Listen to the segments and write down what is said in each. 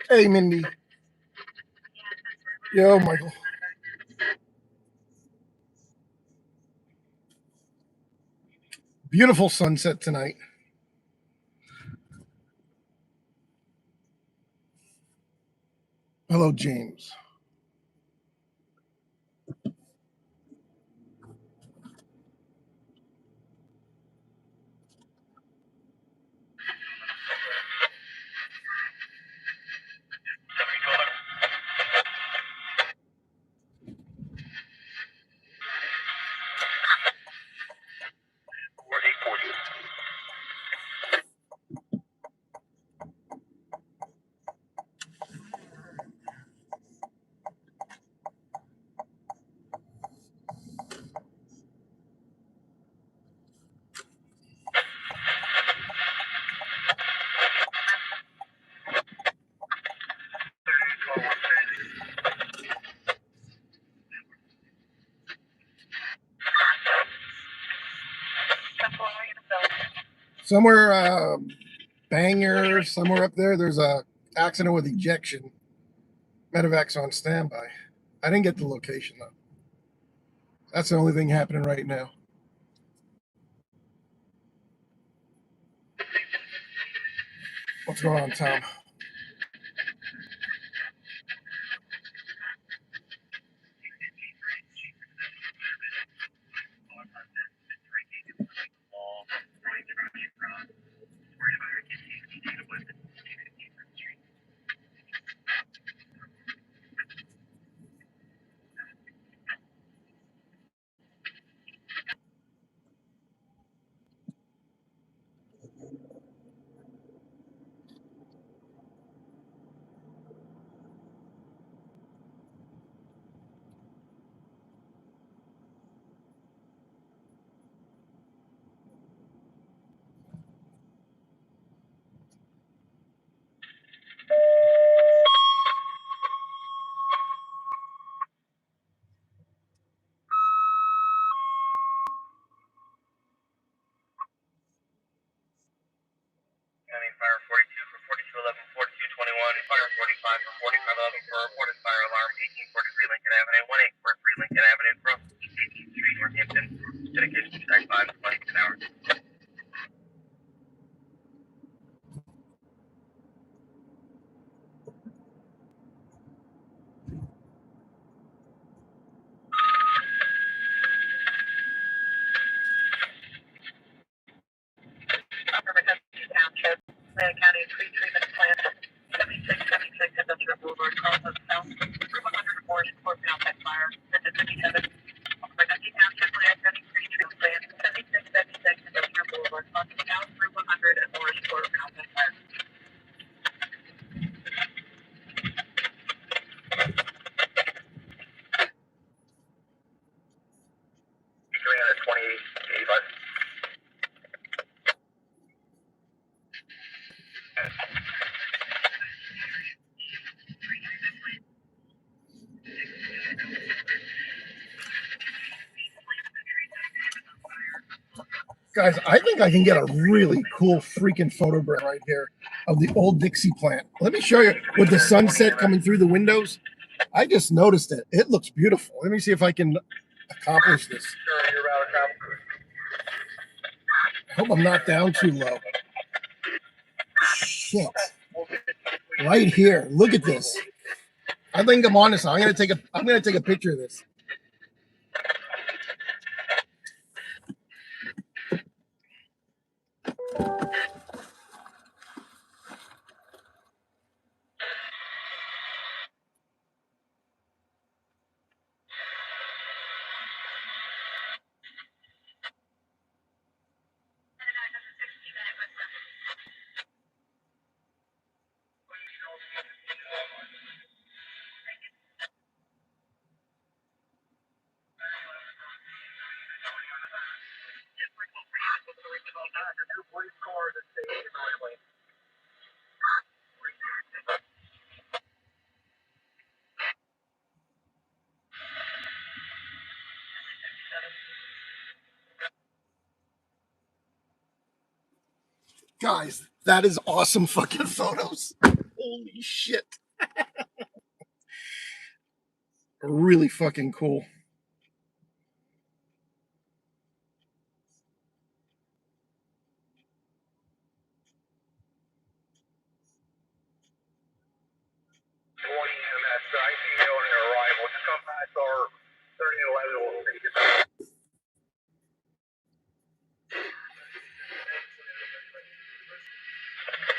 Hey, Mindy. Yo, Michael. Beautiful sunset tonight. Hello, James. Somewhere, Banger, somewhere up there, there's a accident with ejection. Medevac's on standby. I didn't get the location, though. That's the only thing happening right now. What's going on, Tom? Fire 42 for 4211, 4221, Fire 45 for 4511 for reported fire alarm, 1843 Lincoln Avenue, 1843 Lincoln Avenue, from East 18th Street, Northampton, dedication to Type 5, 20 an hour. Township, County Tree Treatment Plant, 7676 Industrial Boulevard, Carlton South, Room 100 Orange, Court Mountain Fire, Method 57. Kentucky Township Land, County Tree Treatment Plant, 7676 Industrial Boulevard, Carlton South, Room 100 and Orange, Court Mountain Fire. Guys, I think I can get a really cool freaking photograph right here of the old Dixie plant. Let me show you with the sunset coming through the windows. I just noticed it. It looks beautiful. Let me see if I can accomplish this. I hope I'm not down too low. Shit. Right here. Look at this. I think I'm on this. I'm gonna take a picture of this. Guys, that is awesome fucking photos. Holy shit. Really fucking cool.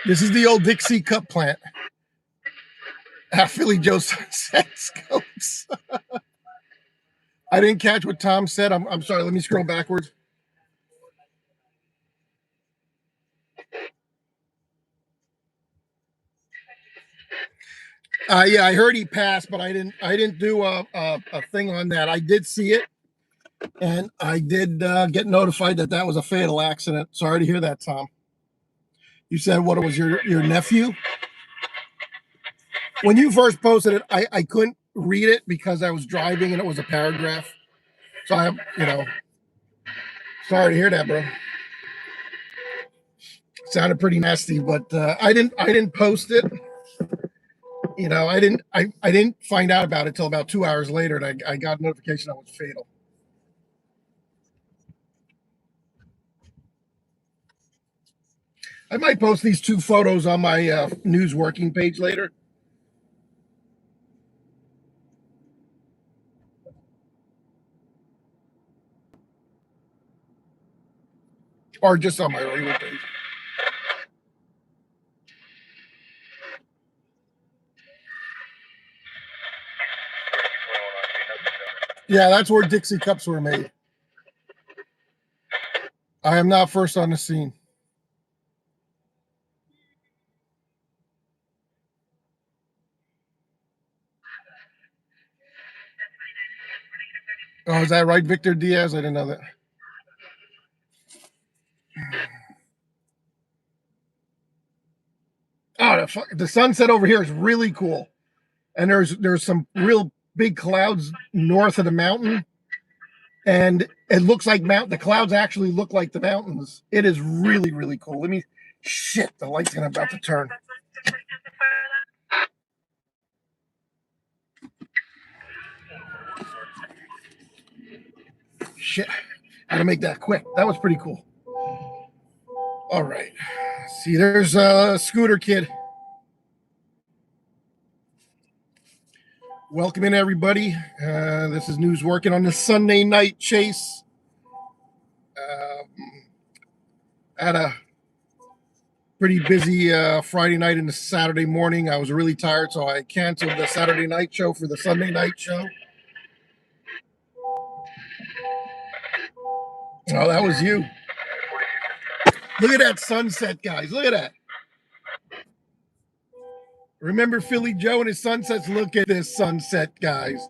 This is the old Dixie Cup plant. Philly Joe Sunset Scopes. I didn't catch what Tom said. I'm sorry. Let me scroll backwards. Yeah, I heard he passed, but I didn't do a thing on that. I did see it, and I did get notified that was a fatal accident. Sorry to hear that, Tom. You said what it was your nephew? When you first posted it, I couldn't read it because I was driving and it was a paragraph. So sorry to hear that, bro. Sounded pretty nasty, but I didn't post it. I didn't find out about it till about 2 hours later, and I got a notification that was fatal. I might post these two photos on my news working page later. Or just on my regular page. Yeah, that's where Dixie cups were made. I am not first on the scene. Oh, is that right, Victor Diaz? I didn't know that. Oh, the sunset over here is really cool. And there's some real big clouds north of the mountain. And it looks like the clouds actually look like the mountains. It is really, really cool. Shit, the light's about to turn. Shit, how to make that quick. That was pretty cool. All right. See, there's a Scooter Kid. Welcome in, everybody. This is News Working on the Sunday night chase. Had a pretty busy Friday night and Saturday morning. I was really tired, so I canceled the Saturday night show for the Sunday night show. Oh, that was you. Look at that sunset, guys. Look at that. Remember Philly Joe and his sunsets? Look at this sunset, guys.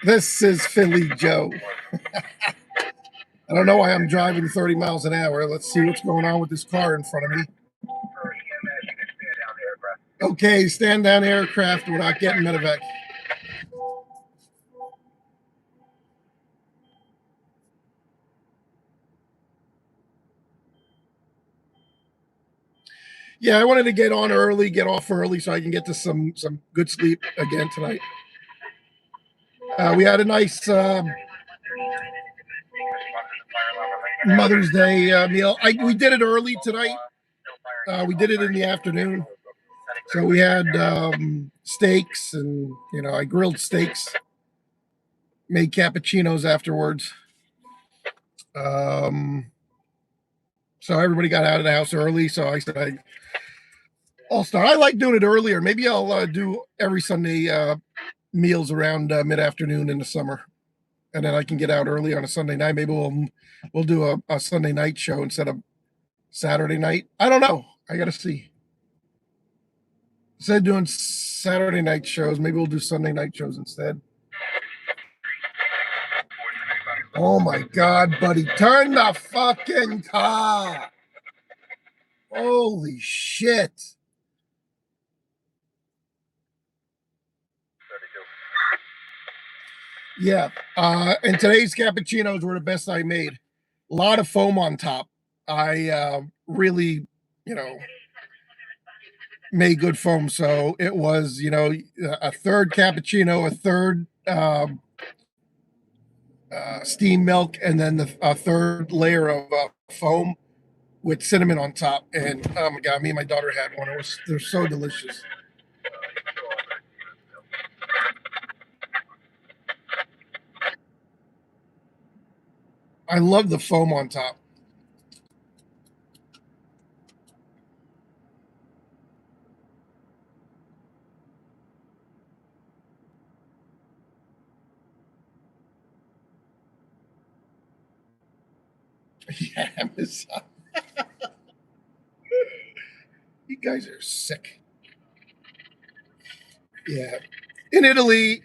This is Philly Joe. I don't know why I'm driving 30 miles an hour. Let's see what's going on with this car in front of me. Okay, stand down aircraft. We're not getting medevac. Yeah, I wanted to get off early so I can get to some good sleep again tonight. We had a nice Mother's Day meal. We did it early tonight. We did it in the afternoon. So we had steaks, and I grilled steaks, made cappuccinos afterwards. So everybody got out of the house early. So I said I'll start. I like doing it earlier. Maybe I'll do every Sunday meals around mid-afternoon in the summer, and then I can get out early on a Sunday night. Maybe we'll do a Sunday night show instead of Saturday night. I don't know. I got to see. Instead of doing Saturday night shows, maybe we'll do Sunday night shows instead. Oh my God, buddy. Turn the fucking car. Holy shit. Yeah. And today's cappuccinos were the best I made. A lot of foam on top. I really, made good foam. So it was, a third cappuccino, a third steamed milk, and then a third layer of foam with cinnamon on top. And oh my god, me and my daughter had one. They're so delicious. I love the foam on top. Yeah, Amazon. You guys are sick. Yeah. In Italy,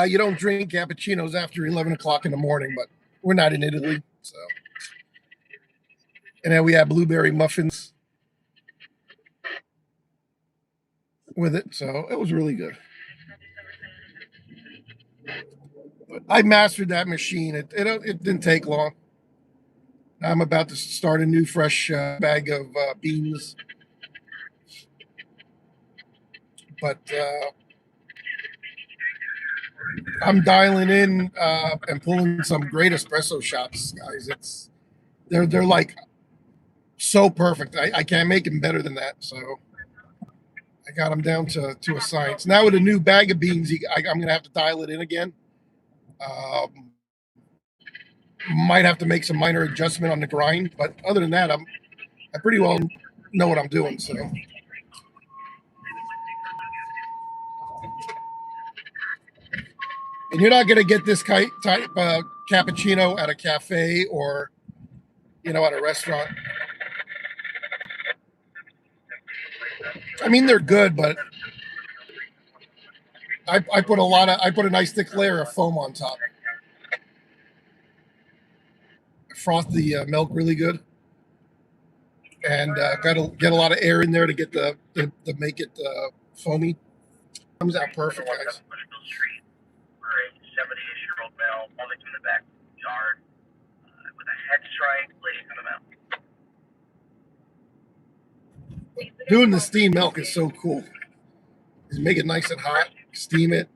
you don't drink cappuccinos after 11 o'clock in the morning, but we're not in Italy. So, and then we had blueberry muffins with it. So it was really good. But I mastered that machine. It didn't take long. I'm about to start a new fresh bag of beans. But I'm dialing in and pulling some great espresso shots, guys. They're like so perfect. I can't make them better than that. So I got them down to a science. Now with a new bag of beans, I'm gonna have to dial it in again. Um, might have to make some minor adjustment on the grind, but other than that, I pretty well know what I'm doing. So, and you're not gonna get this type cappuccino at a cafe or at a restaurant. I mean, they're good, but I put a nice thick layer of foam on top. I froth the milk really good, and got to get a lot of air in there to get to make it foamy. Comes out perfect, guys. For a 78-year-old male, falling through the backyard with a head strike, bleeding from the mouth. Doing the steamed milk is so cool. Just make it nice and hot, steam it.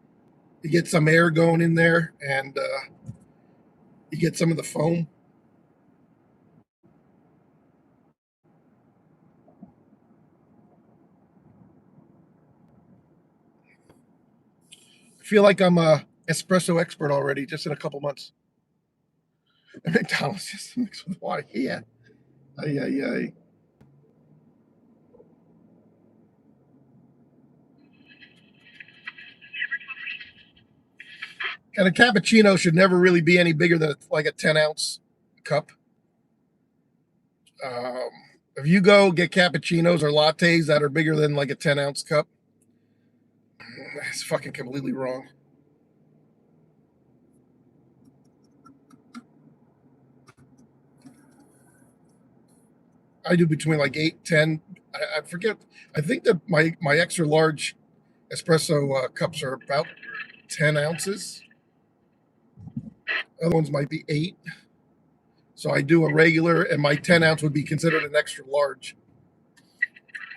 You get some air going in there, and you get some of the foam. I feel like I'm a espresso expert already, just in a couple months. McDonald's just mixed with water. Yeah. Ay, ay, ay. And a cappuccino should never really be any bigger than like a 10-ounce cup. Um, if you go get cappuccinos or lattes that are bigger than like a 10-ounce cup, that's fucking completely wrong. I do between like 8, 10. I forget. I think that my extra large espresso cups are about 10 ounces. Other ones might be 8. So I do a regular, and my 10-ounce would be considered an extra large.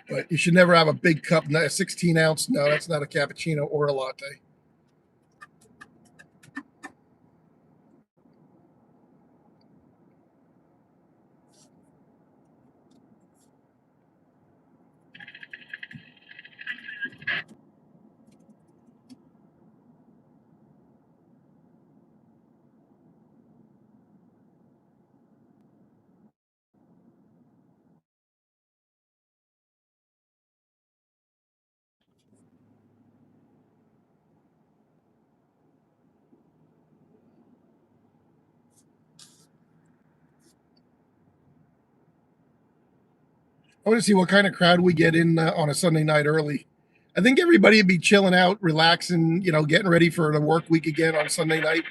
But you should never have a big cup. A 16-ounce, no, that's not a cappuccino or a latte. I want to see what kind of crowd we get in on a Sunday night early. I think everybody would be chilling out, relaxing, getting ready for the work week again on Sunday night.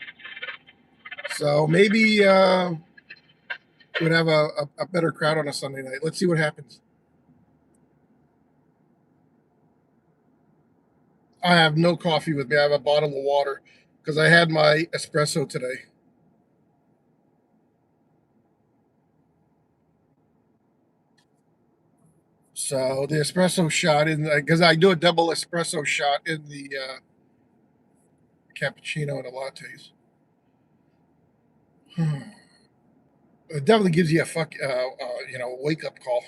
So maybe we'd have a better crowd on a Sunday night. Let's see what happens. I have no coffee with me. I have a bottle of water because I had my espresso today. So the espresso shot in because I do a double espresso shot in the cappuccino and the lattes. It definitely gives you a wake up call.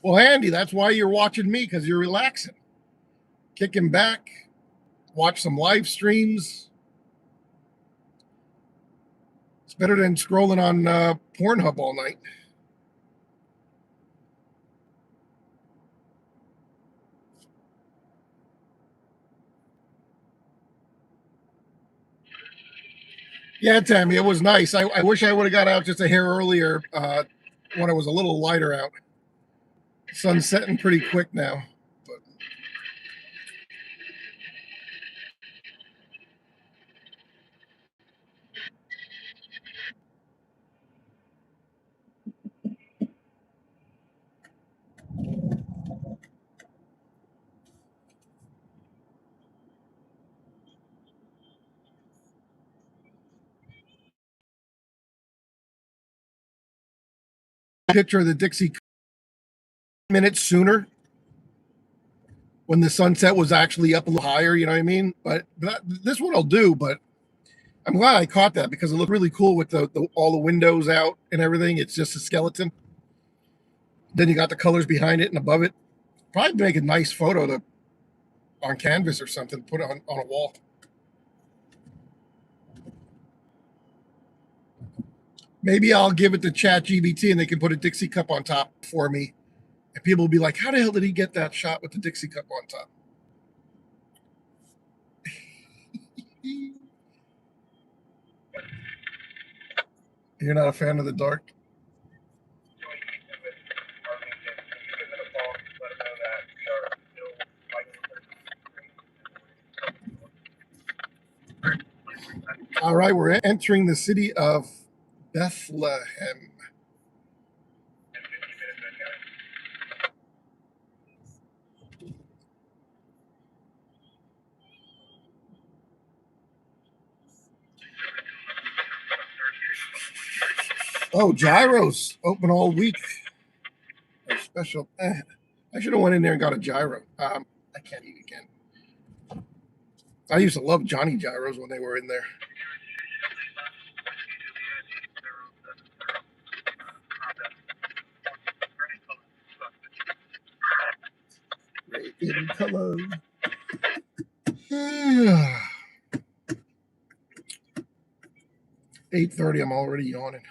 Well, Andy, that's why you're watching me, because you're relaxing, kicking back, watch some live streams. It's better than scrolling on Pornhub all night. Yeah, Tammy, it was nice. I wish I would have got out just a hair earlier when it was a little lighter out. Sun's setting pretty quick now. But picture of the Dixie minutes sooner when the sunset was actually up a little higher, you know what I mean? But this one I'll do, but I'm glad I caught that because it looked really cool with all the windows out and everything. It's just a skeleton. Then you got the colors behind it and above it. Probably make a nice photo to on canvas or something, put it on a wall. Maybe I'll give it to ChatGPT and they can put a Dixie cup on top for me. And people will be like, how the hell did he get that shot with the Dixie cup on top? You're not a fan of the dark? All right, we're entering the city of Bethlehem. Oh, gyros open all week. A special. I should have went in there and got a gyro. I can't eat again. I used to love Johnny Gyros when they were in there. In color. 8:30. I'm already yawning.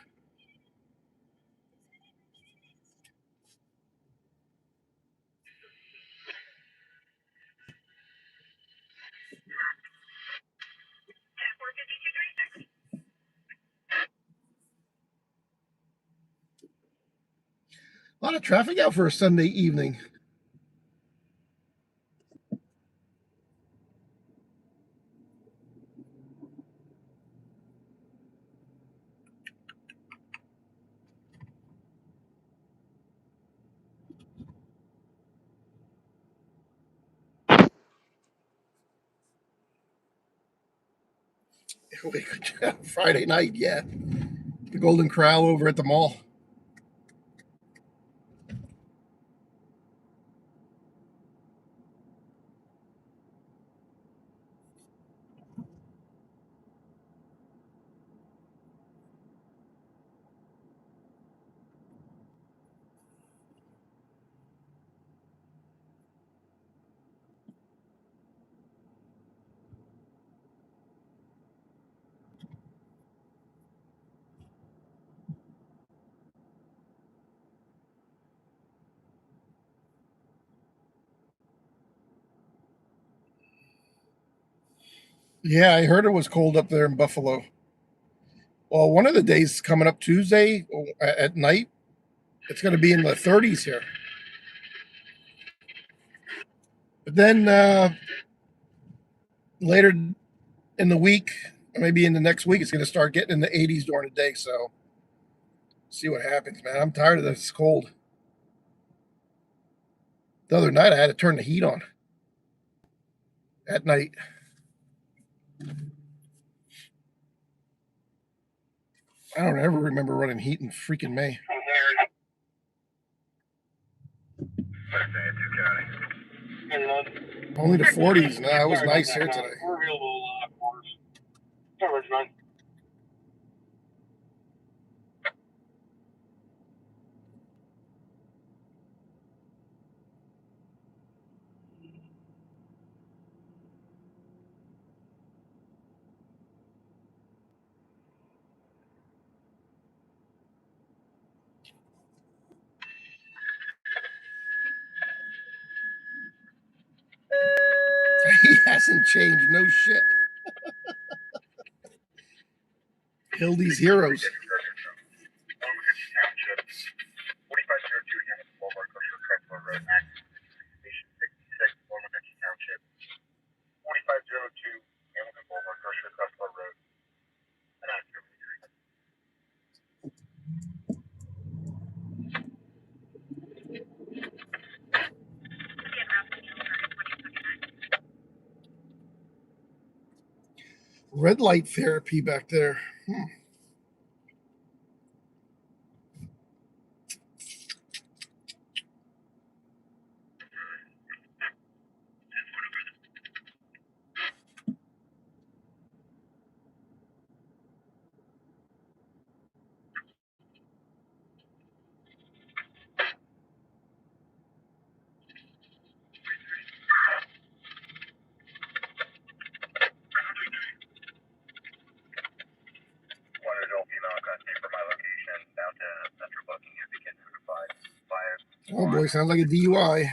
A lot of traffic out for a Sunday evening. Friday night, yeah. The Golden Corral over at the mall. Yeah, I heard it was cold up there in Buffalo. Well, one of the days coming up Tuesday at night, it's going to be in the 30s here. But then later in the week, maybe in the next week, it's going to start getting in the 80s during the day. So see what happens, man. I'm tired of this cold. The other night, I had to turn the heat on at night. I don't ever remember running heat in freaking May. Only the 40s. Nah, it was nice here today. He hasn't changed. No shit. Hildy's Heroes. Red light therapy back there. Oh boy, sounds like a DUI.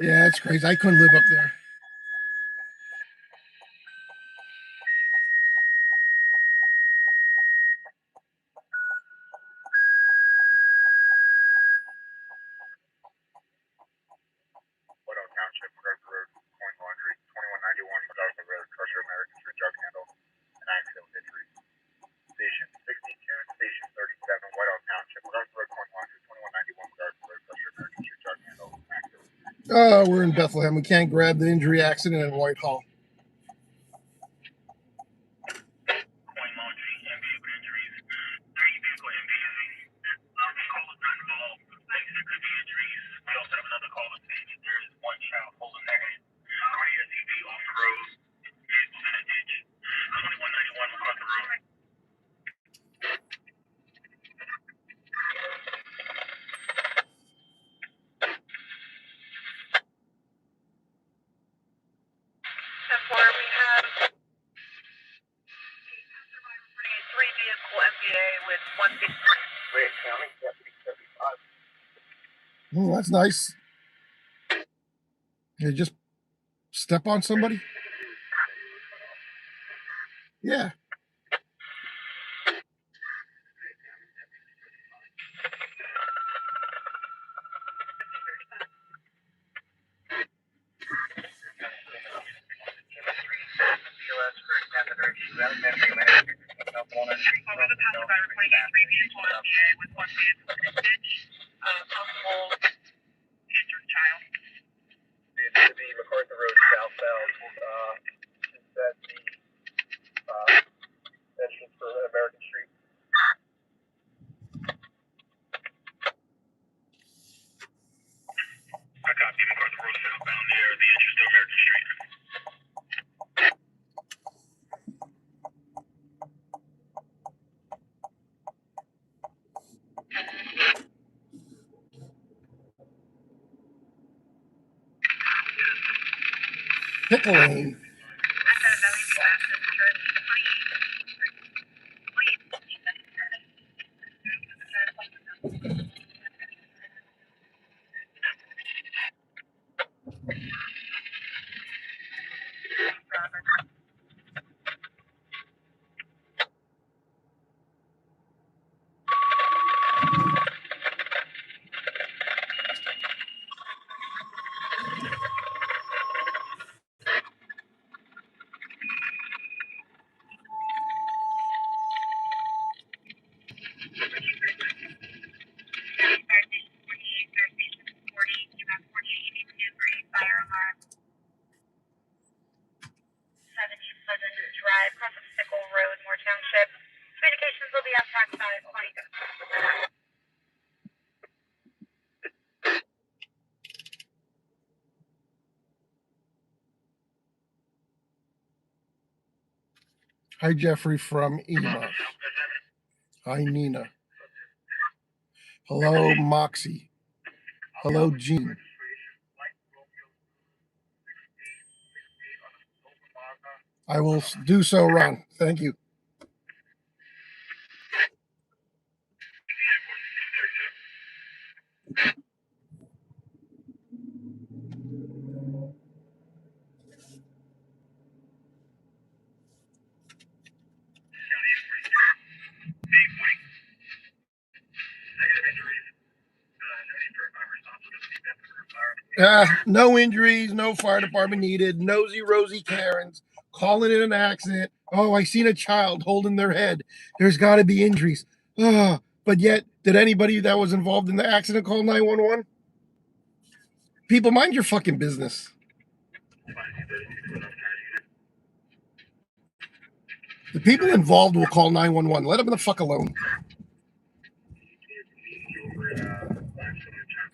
Yeah, it's crazy. I couldn't live up there. Oh, we're in Bethlehem. We can't grab the injury accident in Whitehall. Oh, that's nice. You just step on somebody? Yeah. Pickling. Hi, Jeffrey from Ema. Hi, Nina. Hello, Moxie. Hello, Jean. I will do so, Ron. Thank you. No injuries, no fire department needed, nosy Rosie Karens, calling it an accident. Oh, I seen a child holding their head. There's got to be injuries. But yet, did anybody that was involved in the accident call 911? People, mind your fucking business. The people involved will call 911. Let them the fuck alone.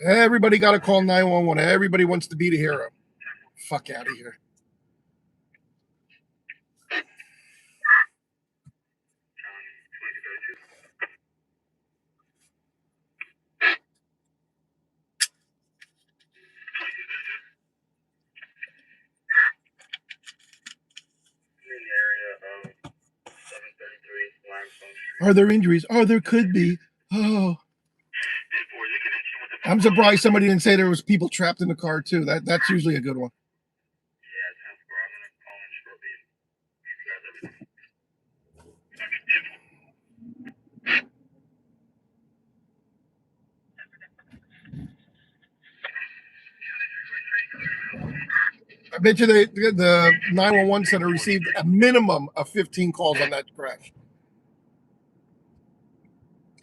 Everybody got to call 911. Everybody wants to be the hero. Fuck out of here. Are there injuries? Oh, there could be. Oh. I'm surprised somebody didn't say there was people trapped in the car too. That's usually a good one. I bet you the 911 center received a minimum of 15 calls on that crash.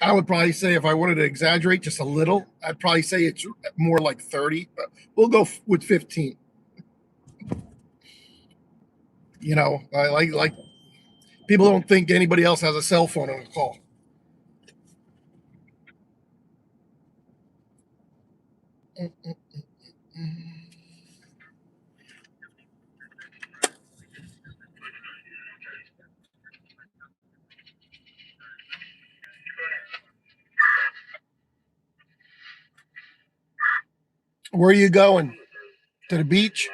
I would probably say, if I wanted to exaggerate just a little, I'd probably say it's more like 30, but we'll go with 15. You know, I like people don't think anybody else has a cell phone on a call. Where are you going? To the beach?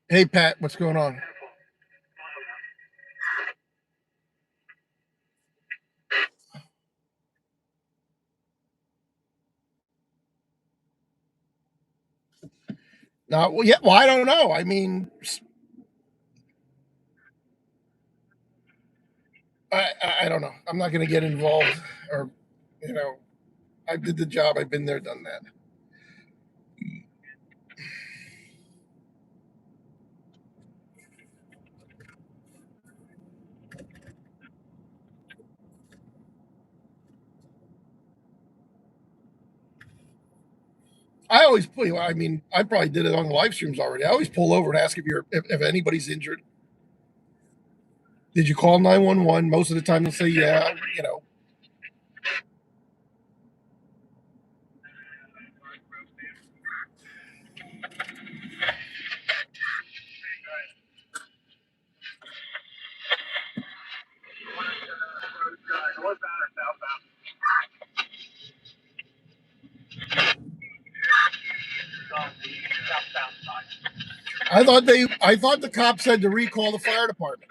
Hey, Pat, what's going on? No, well, yeah, well, I don't know. I mean, I don't know. I'm not going to get involved, or, you know, I did the job. I've been there, done that. I always pull. I mean, I probably did it on the live streams already. I always pull over and ask if anybody's injured. Did you call 911? Most of the time they'll say, yeah. You know. I thought the cop said to recall the fire department.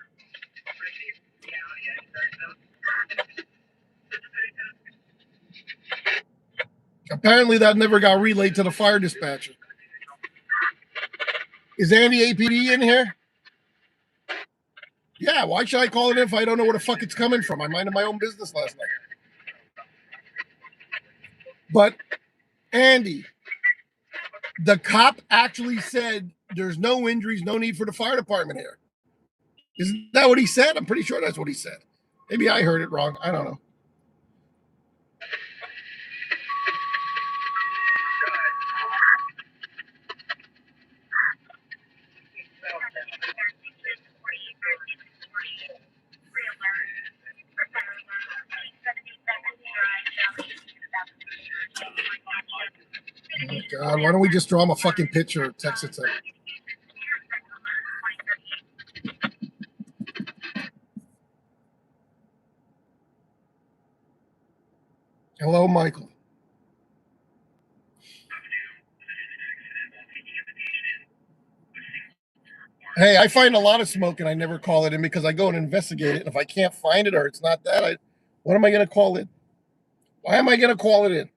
Apparently, that never got relayed to the fire dispatcher. Is Andy APD in here? Yeah, why should I call it if I don't know where the fuck it's coming from? I minded my own business last night. But, Andy, the cop actually said there's no injuries, no need for the fire department here. Isn't that what he said? I'm pretty sure that's what he said. Maybe I heard it wrong. I don't know. Oh, God, why don't we just draw him a fucking picture, text it to him? Hello, Michael. Hey, I find a lot of smoke and I never call it in because I go and investigate it. And if I can't find it or it's not that, what am I going to call it? Why am I going to call it in?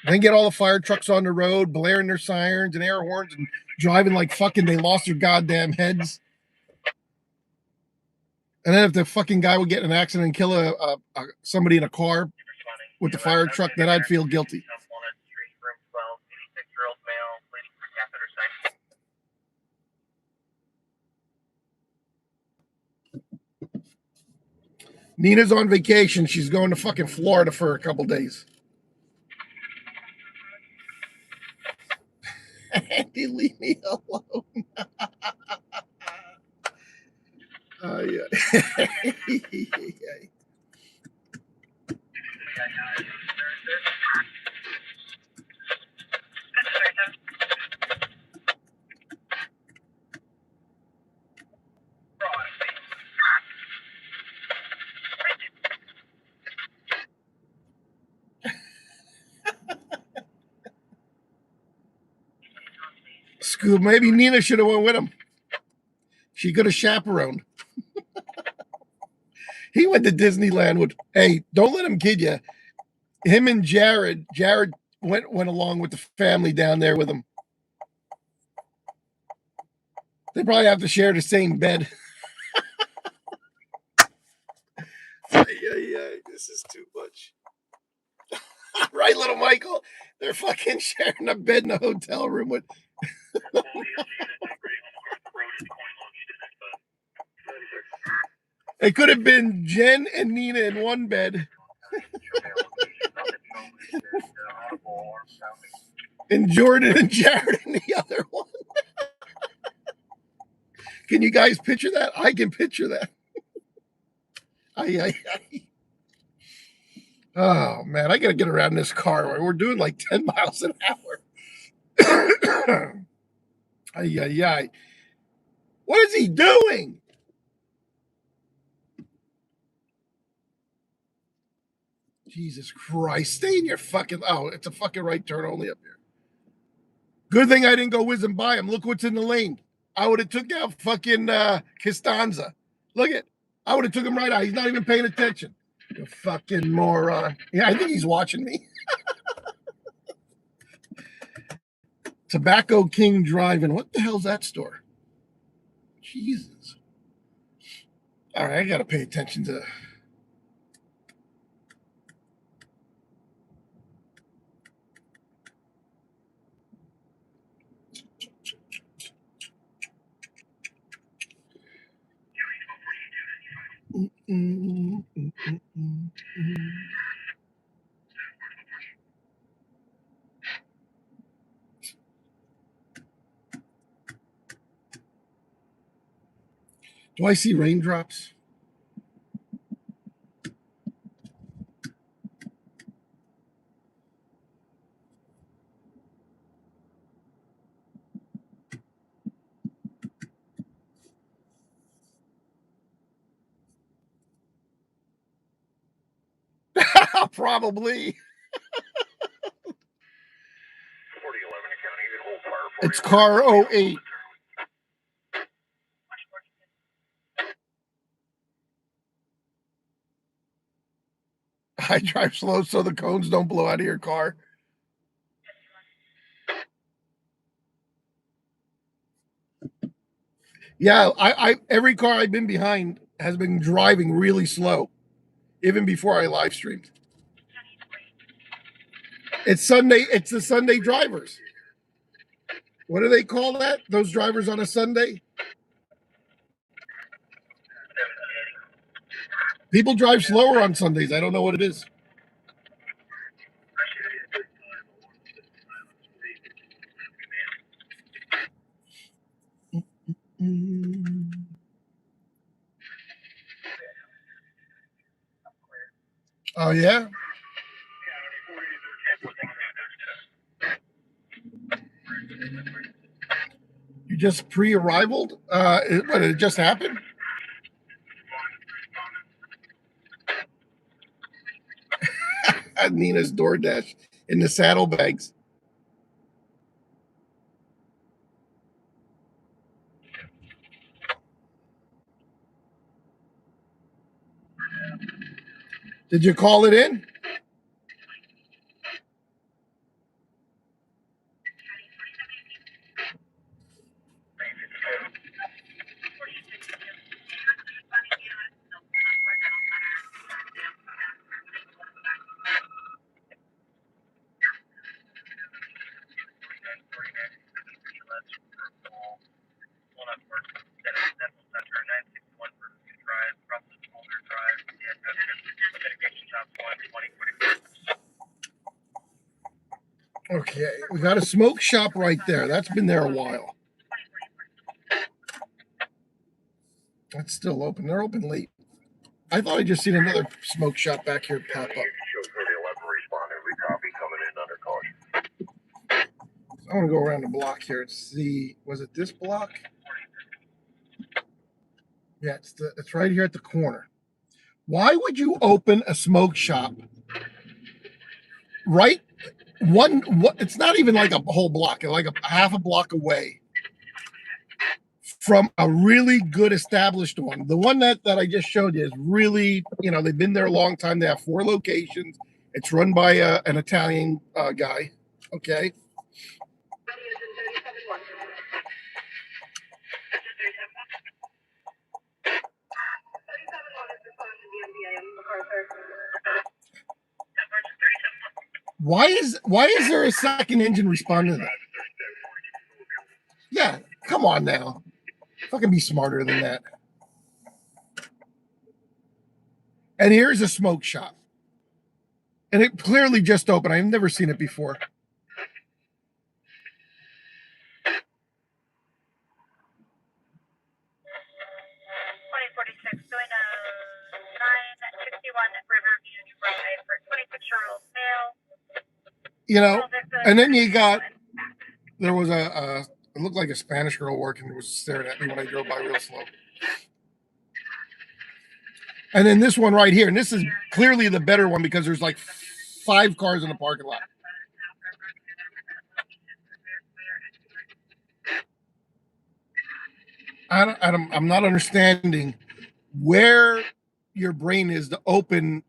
Then get all the fire trucks on the road, blaring their sirens and air horns and driving like fucking they lost their goddamn heads. And then if the fucking guy would get in an accident and kill somebody in a car with the fire truck, then I'd feel guilty. Nina's on vacation. She's going to fucking Florida for a couple days. Andy, leave me alone. Yeah. Scoob, maybe Nina should have went with him. She could have chaperoned. He went to Disneyland with, hey, don't let him kid you. Him and Jared went along with the family down there with him. They probably have to share the same bed. This is too much. Right, little Michael? They're fucking sharing a bed in a hotel room with. It could have been Jen and Nina in one bed. And Jordan and Jared in the other one. Can you guys picture that? I can picture that. Oh, man, I got to get around in this car. We're doing like 10 miles an hour. What is he doing? Jesus Christ. Stay in your fucking... Oh, it's a fucking right turn only up here. Good thing I didn't go whizzing by him. Look what's in the lane. I would have took out fucking Costanza. Look at... I would have took him right out. He's not even paying attention. You fucking moron. Yeah, I think he's watching me. Tobacco King Drive-In. What the hell's that store? Jesus. All right, I got to pay attention to... Do I see raindrops? Probably. It's car 08. I drive slow so the cones don't blow out of your car. Yeah, I every car I've been behind has been driving really slow, even before I live streamed. It's Sunday. It's the Sunday drivers. What do they call that? Those drivers on a Sunday? People drive slower on Sundays. I don't know what it is. Oh, yeah? You just pre-arrivaled? What, it just happened? Nina's DoorDash in the saddlebags. Did you call it in? Okay, we got a smoke shop right there. That's been there a while. That's still open. They're open late. I thought I just seen another smoke shop back here pop up. I want to go around the block here and see. Was it this block? Yeah, it's right here at the corner. Why would you open a smoke shop right it's not even like a whole block, like a half a block away from a really good established one? The one that I just showed you is really, they've been there a long time. They have 4 locations. It's run by an Italian guy. Okay. Why is there a second engine responding to that? Yeah, come on now. Fucking be smarter than that. And here's a smoke shop. And it clearly just opened. I've never seen it before. And then you got, there was it looked like a Spanish girl working, was staring at me when I drove by real slow. And then this one right here, and this is clearly the better one because there's like 5 cars in the parking lot. I'm not understanding where your brain is to open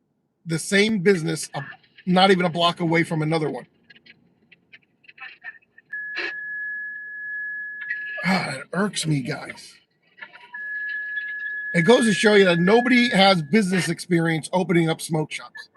the same business not even a block away from another one. It irks me, guys. It goes to show you that nobody has business experience opening up smoke shops.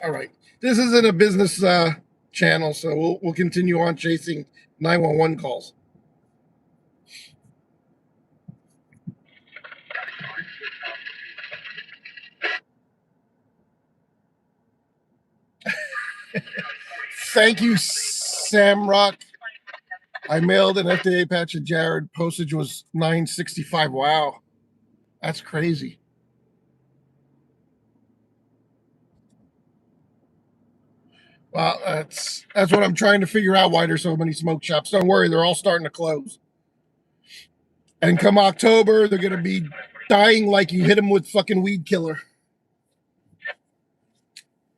All right. This isn't a business channel, so we'll continue on chasing 911 calls. Thank you, Samrock. I mailed an FDA patch to Jared. Postage was $9.65. Wow, that's crazy. Well, that's what I'm trying to figure out. Why there's so many smoke shops? Don't worry, they're all starting to close. And come October, they're gonna be dying like you hit them with fucking weed killer.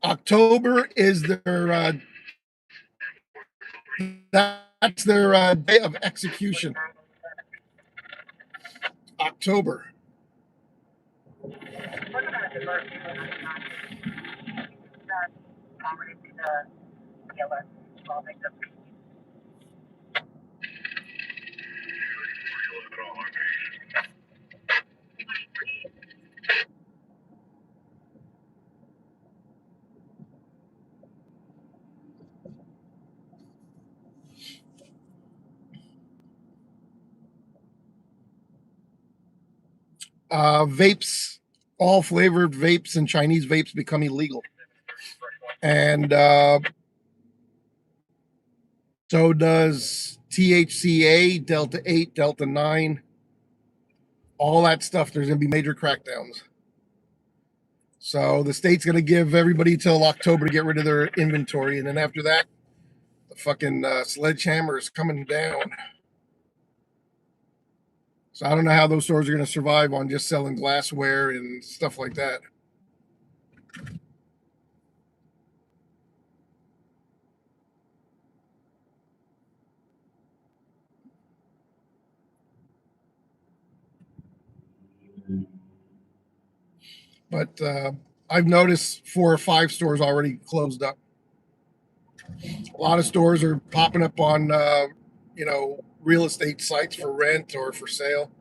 October is their that's their day of execution. October. Vapes, all flavored vapes and Chinese vapes become illegal. And so does THCA, Delta 8, Delta 9, all that stuff. There's going to be major crackdowns. So the state's going to give everybody till October to get rid of their inventory. And then after that, the fucking sledgehammer is coming down. So I don't know how those stores are going to survive on just selling glassware and stuff like that. But I've noticed 4 or 5 stores already closed up. A lot of stores are popping up on, real estate sites for rent or for sale.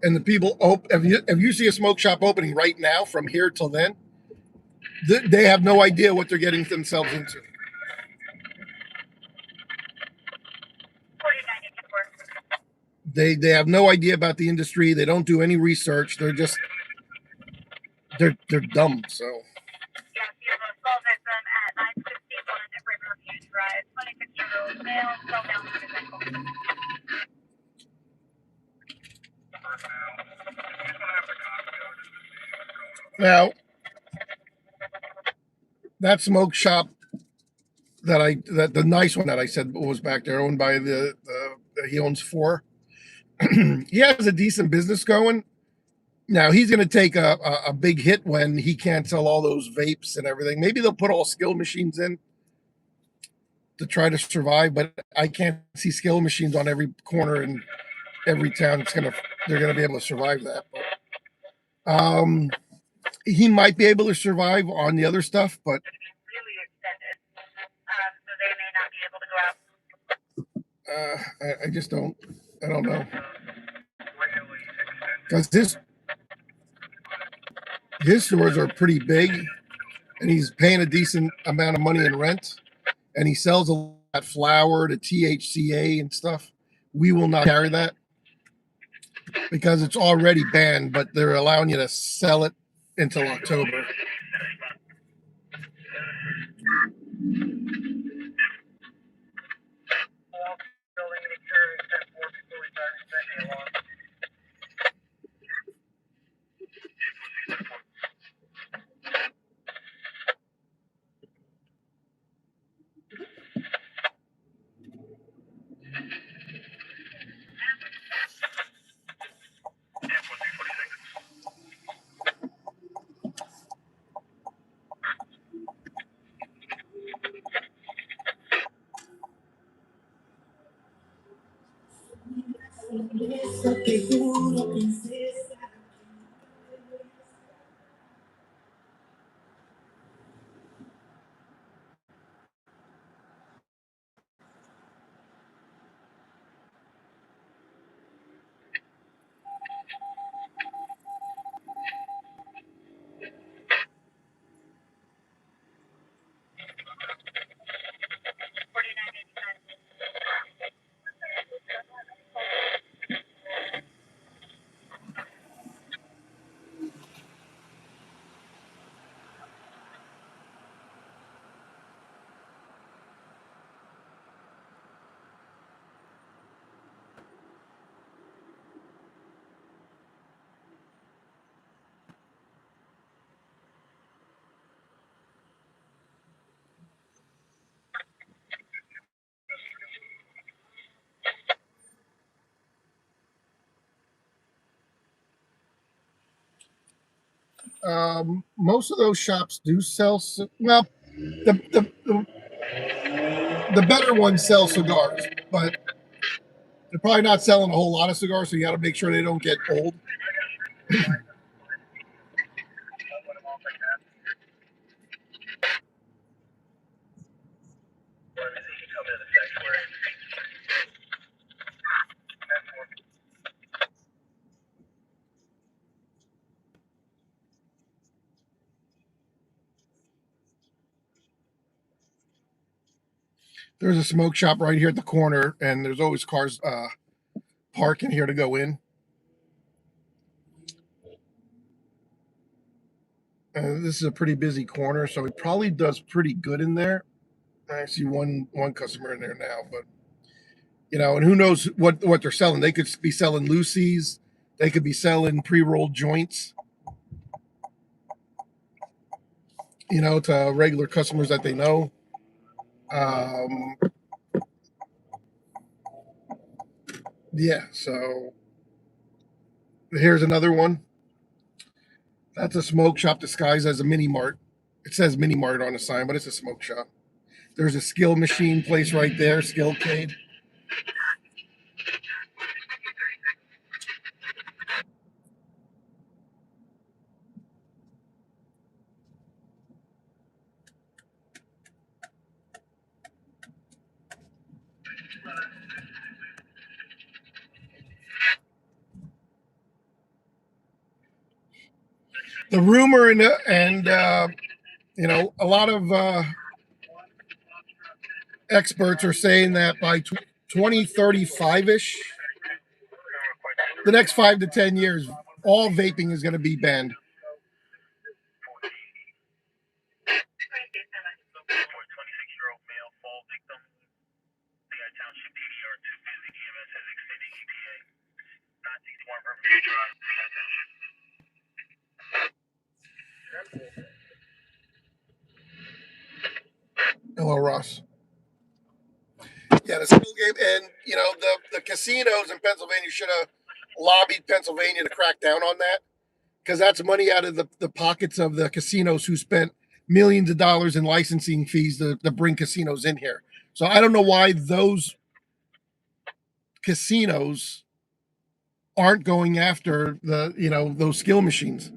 And the people, if you see a smoke shop opening right now from here till then, they have no idea what they're getting themselves into. 4984. They have no idea about the industry. They don't do any research. They're dumb. So Yeah, you have a fall victim at 961 Riverview Drive, 26-year-old male, fell down on his ankle. now that smoke shop that the nice one that I said was back there, owned by he owns 4. He has a decent business going. Now he's going to take a big hit when he can't sell all those vapes and everything. Maybe they'll put all skill machines in to try to survive, but I can't see skill machines on every corner in every town. They're gonna be able to survive that. But, he might be able to survive on the other stuff, but Really extended, so they may not be able to go out. I just don't. I don't know because his stores are pretty big, and he's paying a decent amount of money in rent, and he sells a lot of flour to THCA and stuff. We will not carry that because it's already banned, but they're allowing you to sell it until October. Most of those shops do sell. Well, the better ones sell cigars, but they're probably not selling a whole lot of cigars. So you got to make sure they don't get old. There's a smoke shop right here at the corner, and there's always cars parking here to go in. This is a pretty busy corner, so he probably does pretty good in there. I see one customer in there now, but and who knows what they're selling? They could be selling Lucy's, they could be selling pre-rolled joints, to regular customers that they know. Um, yeah, so here's another one. That's a smoke shop disguised as a mini mart. It says mini mart on the sign, but it's a smoke shop. There's a skill machine place right there, Skillcade. The rumor and a lot of experts are saying that by 2035 ish, the next 5 to 10 years, all vaping is going to be banned. Hello, Ross. Yeah, the skill game, and the casinos in Pennsylvania should have lobbied Pennsylvania to crack down on that, because that's money out of the pockets of the casinos who spent millions of dollars in licensing fees to bring casinos in here. So I don't know why those casinos aren't going after those skill machines.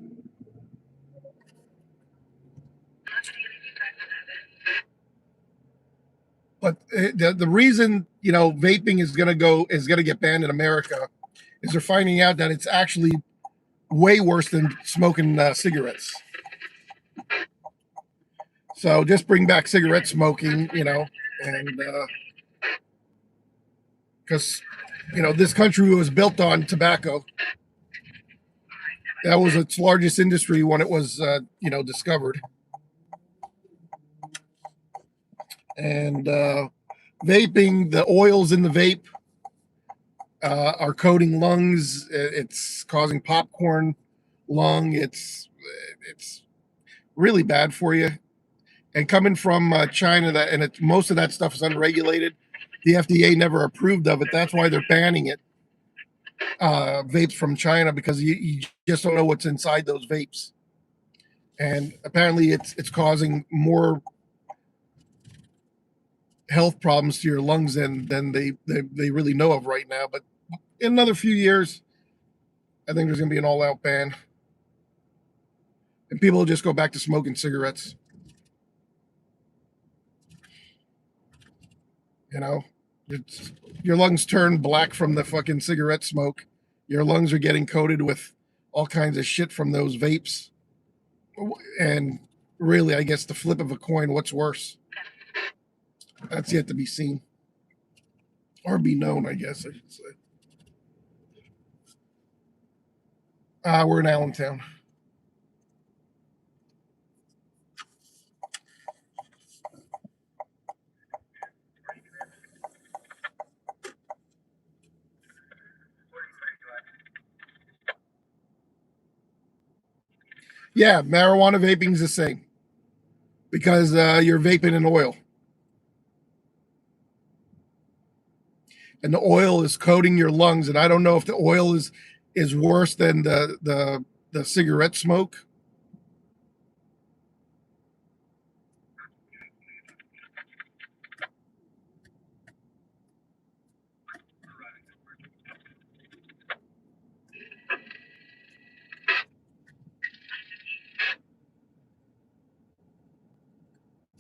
But the reason vaping is going to get banned in America is they're finding out that it's actually way worse than smoking cigarettes. So just bring back cigarette smoking, and because this country was built on tobacco. That was its largest industry when it was discovered. And vaping, the oils in the vape are coating lungs. It's causing popcorn lung. It's really bad for you. And coming from China, most of that stuff is unregulated. The FDA never approved of it. That's why they're banning it. Vapes from China, because you just don't know what's inside those vapes. And apparently it's causing more health problems to your lungs than they really know of right now. But in another few years, I think there's going to be an all-out ban, and people will just go back to smoking cigarettes. Your lungs turn black from the fucking cigarette smoke. Your lungs are getting coated with all kinds of shit from those vapes. And really, I guess the flip of a coin, what's worse? That's yet to be seen. Or be known, I guess I should say. We're in Allentown. Yeah, marijuana vaping is the same, because you're vaping in oil, and the oil is coating your lungs. And I don't know if the oil is worse than the cigarette smoke.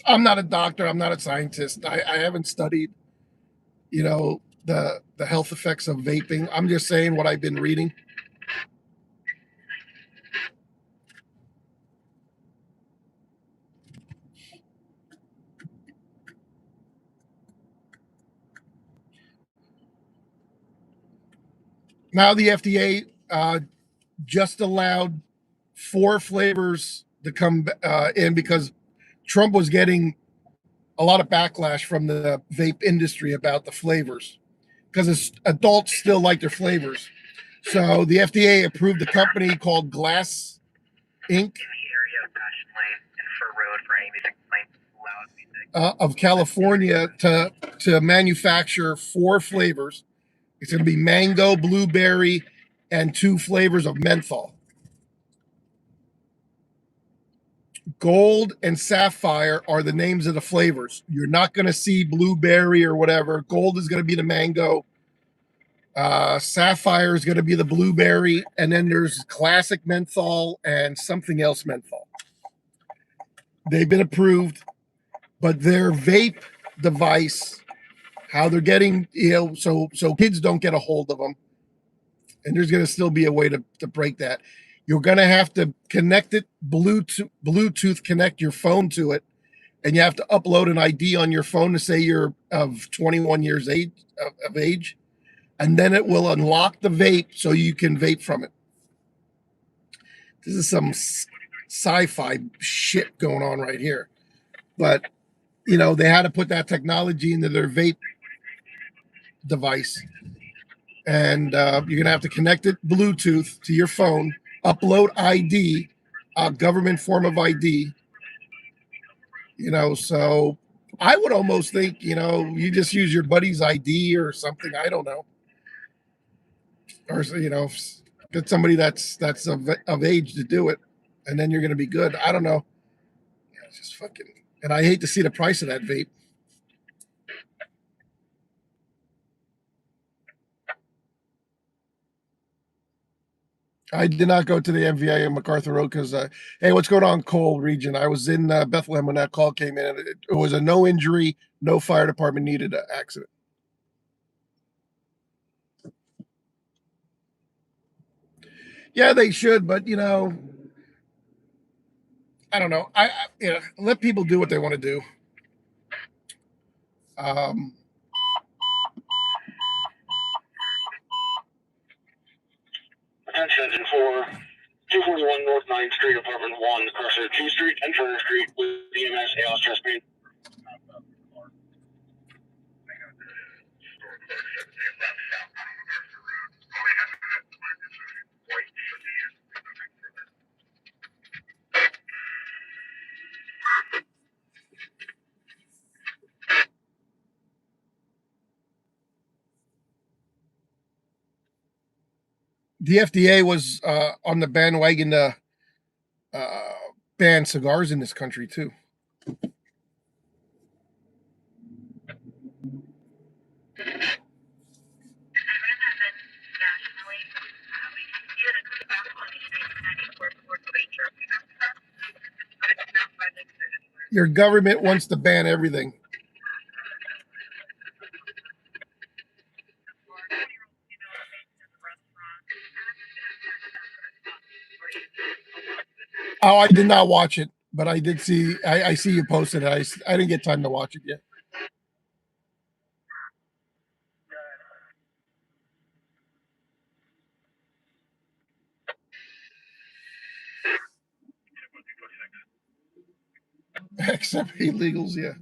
I'm not a doctor. I'm not a scientist. I haven't studied, the health effects of vaping. I'm just saying what I've been reading. Now the FDA just allowed 4 flavors to come in because Trump was getting a lot of backlash from the vape industry about the flavors because adults still like their flavors. So the FDA approved a company called Glass Inc. Of California to manufacture 4 flavors. It's going to be mango, blueberry, and 2 flavors of menthol. Gold and sapphire are the names of the flavors. You're not going to see blueberry or whatever. Gold is going to be the mango. Sapphire is going to be the blueberry. And then there's classic menthol and something else menthol. They've been approved, but their vape device, how they're getting, so kids don't get a hold of them. And there's going to still be a way to break that. You're going to have to connect it, Bluetooth connect your phone to it, and you have to upload an ID on your phone to say you're of 21 years of age, and then it will unlock the vape so you can vape from it. This is some sci-fi shit going on right here. But, they had to put that technology into their vape device. And you're going to have to connect it Bluetooth to your phone, upload ID, a government form of ID. So I would almost think, you just use your buddy's ID or something. I don't know. Or, get somebody that's of age to do it, and then you're going to be good. I don't know. It's just fucking, and I hate to see the price of that vape. I did not go to the MVA in MacArthur Road because, hey, what's going on, Cole region? I was in Bethlehem when that call came in. It was a no injury, no fire department needed accident. Yeah, they should, but I don't know. I let people do what they want to do. Attention for 241 North 9th Street, Apartment 1, Crusher 2 Street and Turner Street with EMS ALS chest pain. The FDA was on the bandwagon to ban cigars in this country too. Your government wants to ban everything. Oh, I did not watch it, but I did see. I see you posted it. I didn't get time to watch it yet. Except illegals, yeah.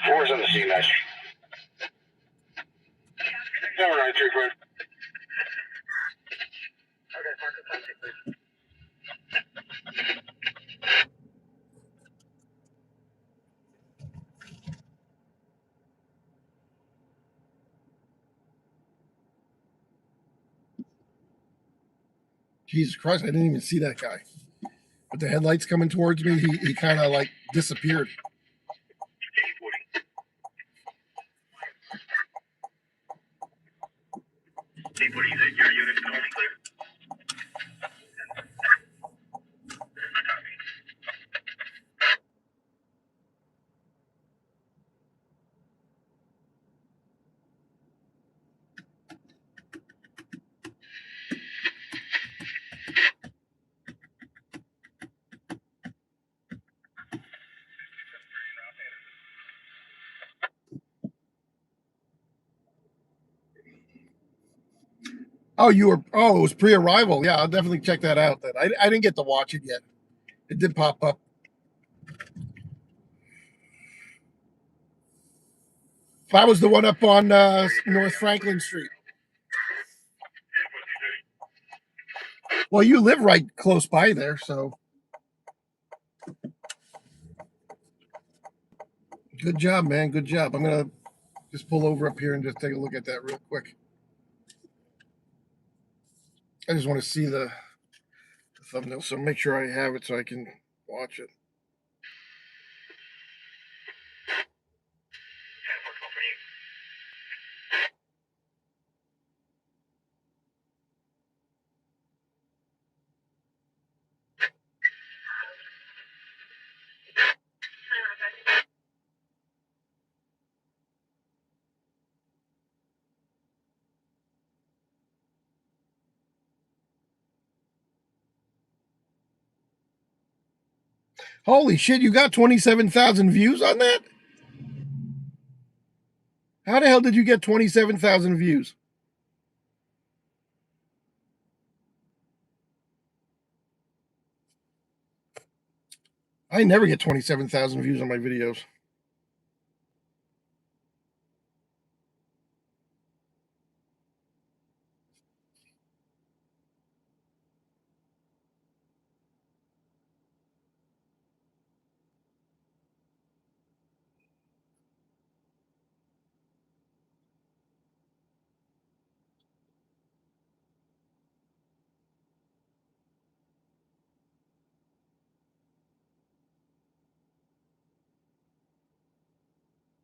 Four's on the scene, guys. Number 93, please. Jesus Christ, I didn't even see that guy. With the headlights coming towards me, he kind of like disappeared. Your unit's clear. Oh, you were. Oh, it was pre-arrival. Yeah, I'll definitely check that out. Then I didn't get to watch it yet. It did pop up. That was the one up on North Franklin Street. Well, you live right close by there, so good job, man. Good job. I'm gonna just pull over up here and just take a look at that real quick. I just want to see the thumbnail, so make sure I have it so I can watch it. Holy shit, you got 27,000 views on that? How the hell did you get 27,000 views? I never get 27,000 views on my videos.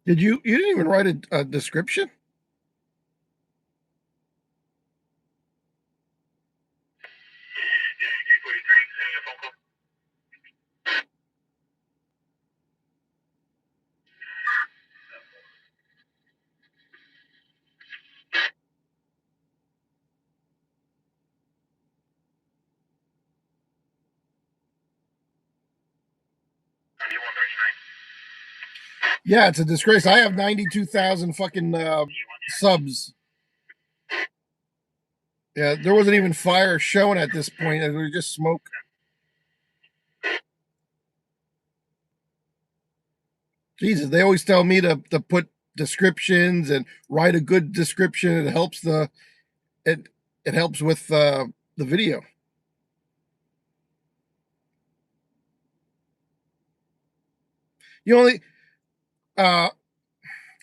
You didn't even write a description? Yeah, it's a disgrace. I have 92,000 fucking subs. Yeah, there wasn't even fire shown at this point. It was just smoke. Jesus, they always tell me to put descriptions and write a good description. It helps it helps with the video. You only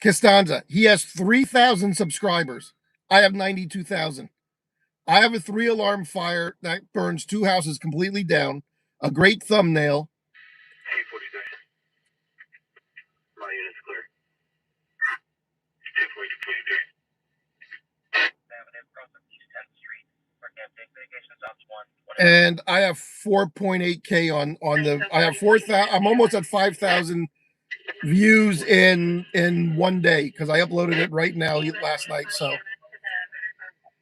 Costanza, he has 3,000 subscribers. I have 92,000. I have a 3-alarm fire that burns 2 houses completely down. A great thumbnail. My unit's clear. And I have 4.8K on the. I have 4,000. I'm almost at 5,000 views in one day because I uploaded it right now last night. So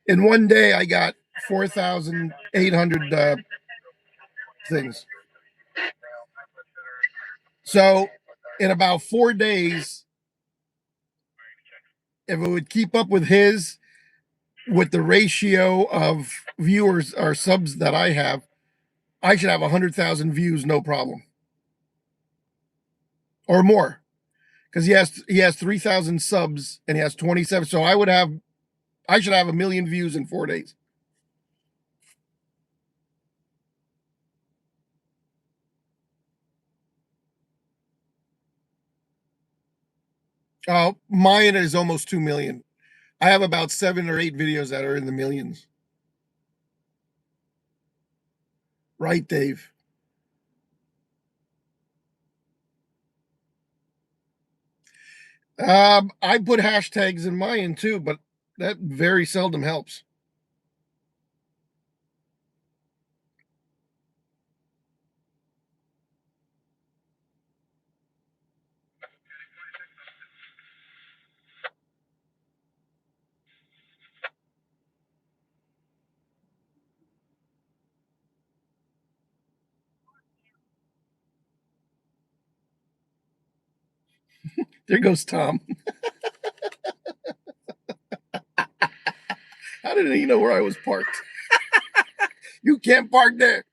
in one day I got 4,800 things. So in about 4 days, if it would keep up with the ratio of viewers or subs that I have, I should have 100,000 views, no problem, or more, because he has 3,000 subs and he has 27. So I should have 1 million views in 4 days. Mine is almost 2 million. I have about 7 or 8 videos that are in the millions. Right, Dave. I put hashtags in mine too, but that very seldom helps. There goes Tom. How did he know where I was parked? You can't park there.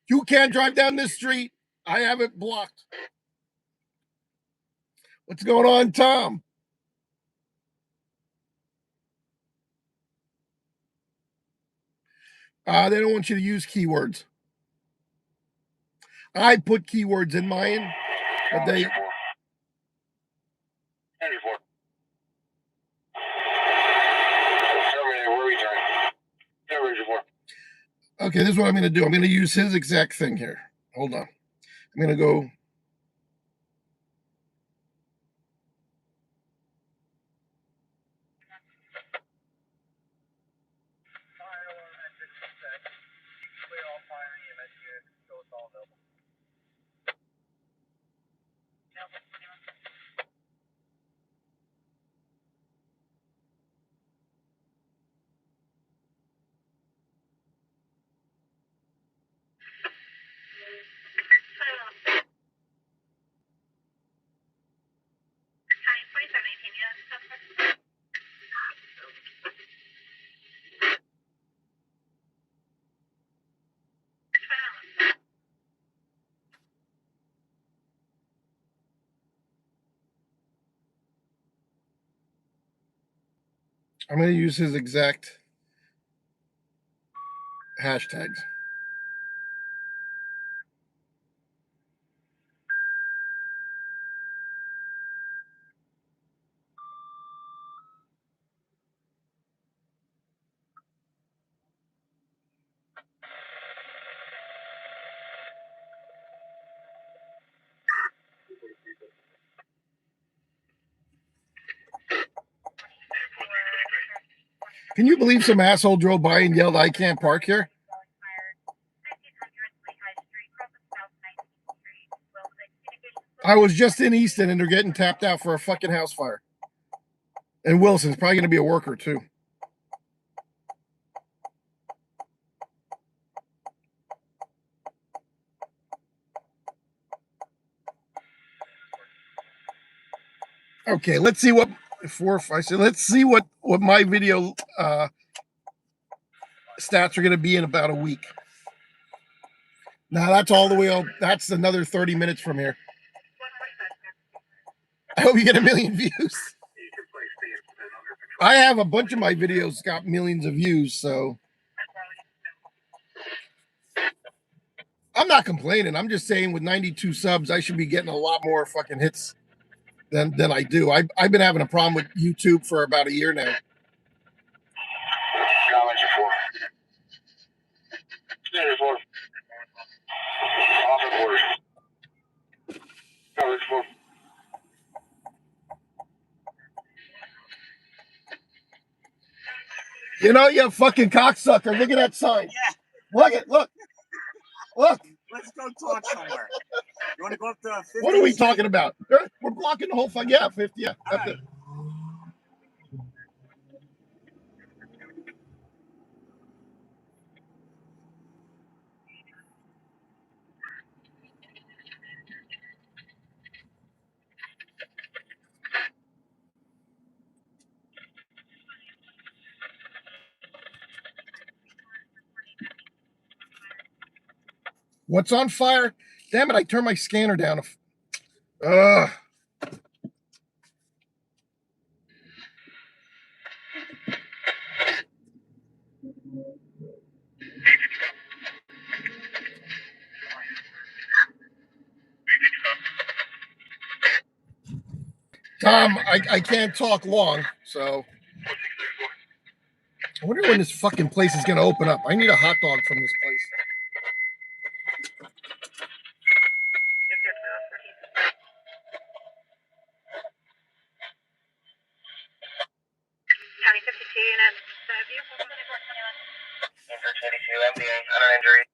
You can't drive down this street. I have it blocked. What's going on, Tom? They don't want you to use keywords. I put keywords in mine, but they. Okay, this is what I'm going to do. I'm going to use his exact thing here. Hold on. I'm going to go. I'm going to use his exact hashtags. Can you believe some asshole drove by and yelled, "I can't park here"? I was just in Easton and they're getting tapped out for a fucking house fire. And Wilson's probably going to be a worker too. Okay, let's see what let's see what my video stats are going to be in about a week. Now that's all the way up. That's another 30 minutes from here. I hope you get 1 million views. I have a bunch of my videos got millions of views, so I'm not complaining. I'm just saying with 92 subs, I should be getting a lot more fucking hits than I do. I've been having a problem with YouTube for about a year now. You know, you fucking cocksucker. Look at that sign. Yeah. Look. Let's go talk somewhere. You want to go up to 50? What are we talking about? We're blocking the whole fucking, yeah, 50, yeah. Right. What's on fire? Damn it, I turned my scanner down. Ugh. Tom, I can't talk long, so I wonder when this fucking place is going to open up. I need a hot dog from this place. Entrance 82, MDA, under injury.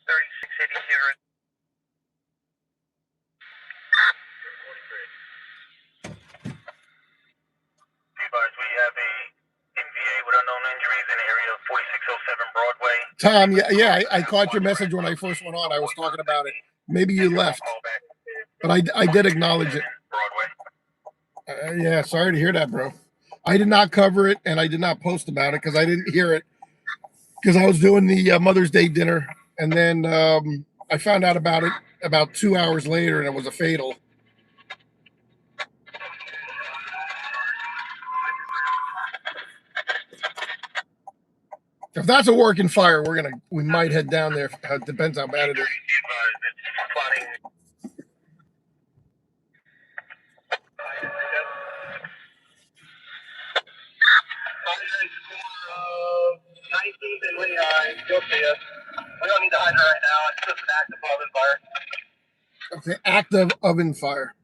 3682. Advised, we have a MVA with unknown injuries in the area of 4607 Broadway. Tom, yeah, I caught your message when I first went on. I was talking about it. Maybe you left, but I did acknowledge it. Yeah, sorry to hear that, bro. I did not cover it, and I did not post about it because I didn't hear it because I was doing the Mother's Day dinner, and then I found out about it about 2 hours later, and it was a fatal. If that's a working fire, we might head down there. It depends how bad it is. We don't need to hide right now. It's just an active oven fire. Okay, active oven fire.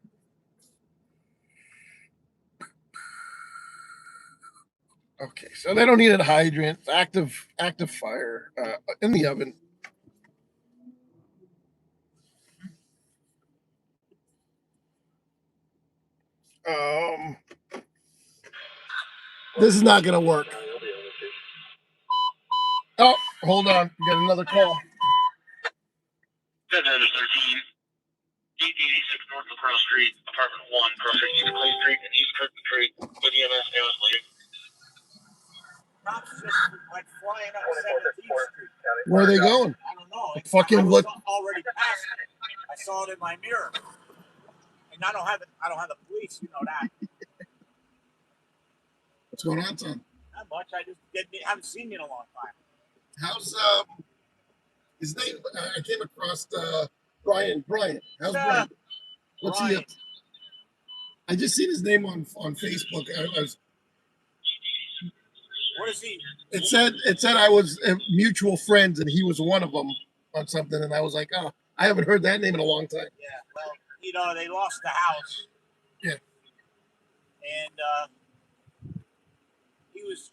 Okay, so they don't need a hydrant. Active fire in the oven. This is not gonna work. Oh, hold on. We got another call. 13, 886 North LaCroix Street, apartment 1, Cross Street, East Clay Street, and East Kirkman Street, with EMS now is leaving. Cops just went flying up 17th Street. Where are they going? I don't know. Fucking I was look. already past it. I saw it in my mirror. And I don't have the police, you know that. What's going on, son? Not much. I just haven't seen you in a long time. How's his name? I came across Brian. How's Brian? What's he up to? I just seen his name on Facebook. What is he? It said I was mutual friends, and he was one of them on something, and I was like, oh, I haven't heard that name in a long time. Yeah, well, you know, they lost the house. Yeah. And he was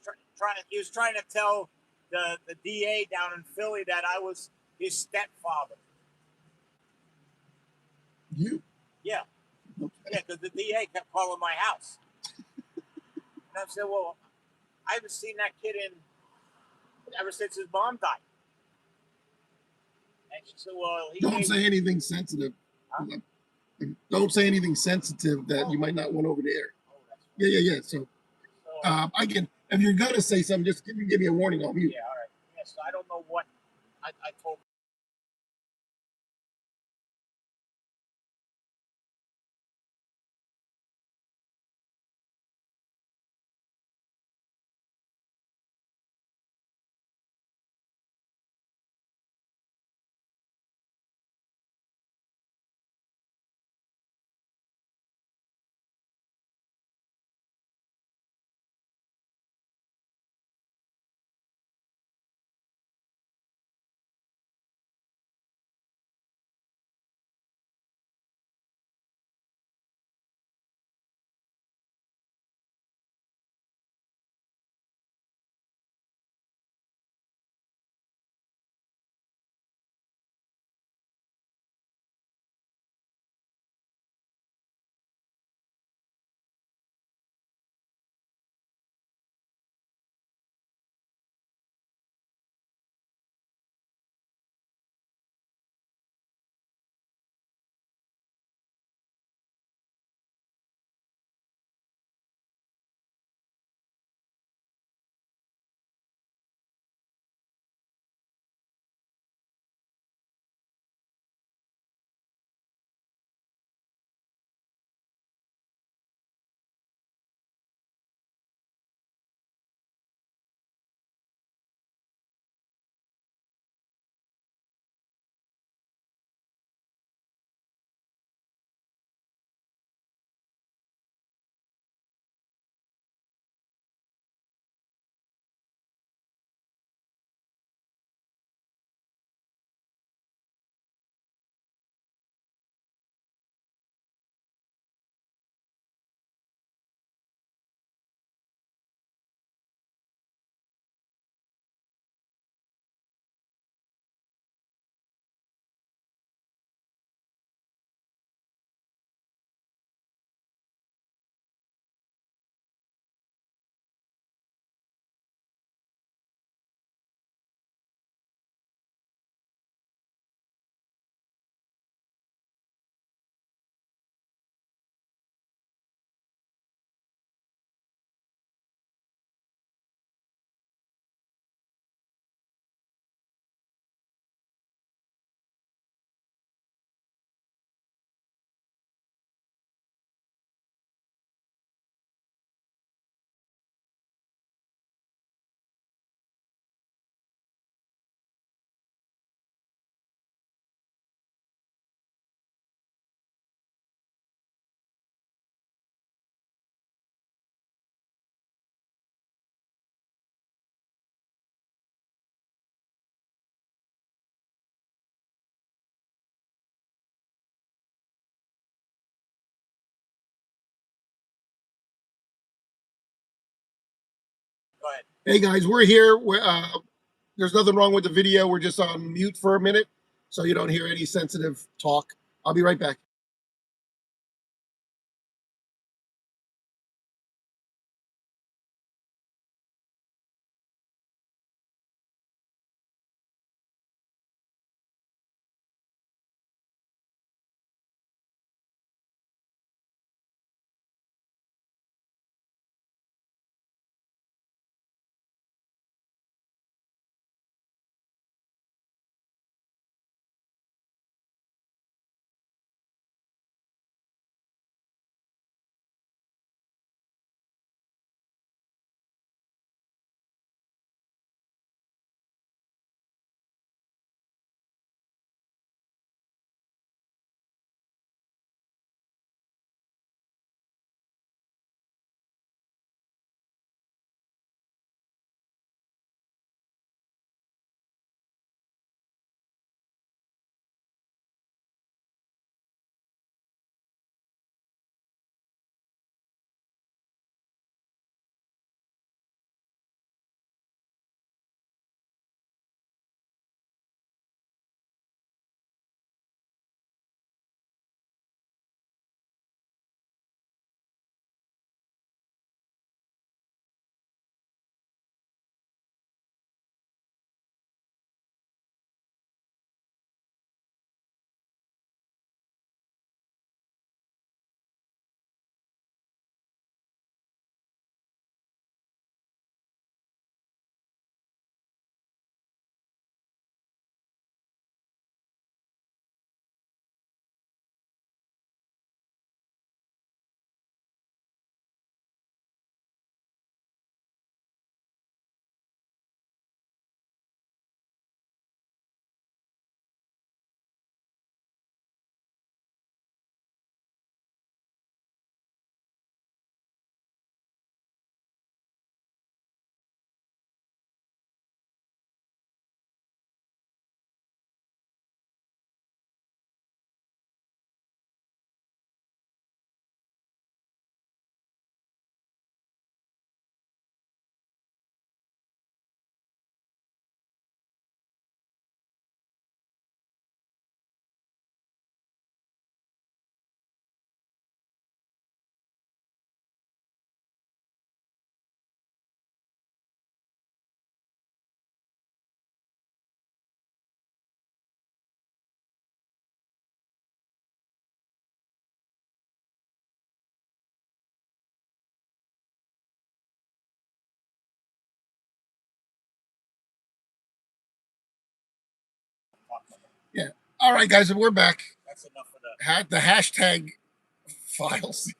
trying to tell the DA down in Philly that I was his stepfather. You? Yeah. Okay. Yeah, because the DA kept calling my house. And I said, well, I haven't seen that kid ever since his mom died. And she said, well, don't say anything sensitive. Huh? Don't say anything sensitive that you might not want over there. Oh, yeah. So again, if you're gonna say something, just give me a warning on you. Yeah, all right. Yeah, so I don't know what I told Go ahead. Hey guys, we're here. There's nothing wrong with the video. We're just on mute for a minute, so you don't hear any sensitive talk. I'll be right back. Yeah. All right, guys, we're back. That's enough for the. The hashtag files.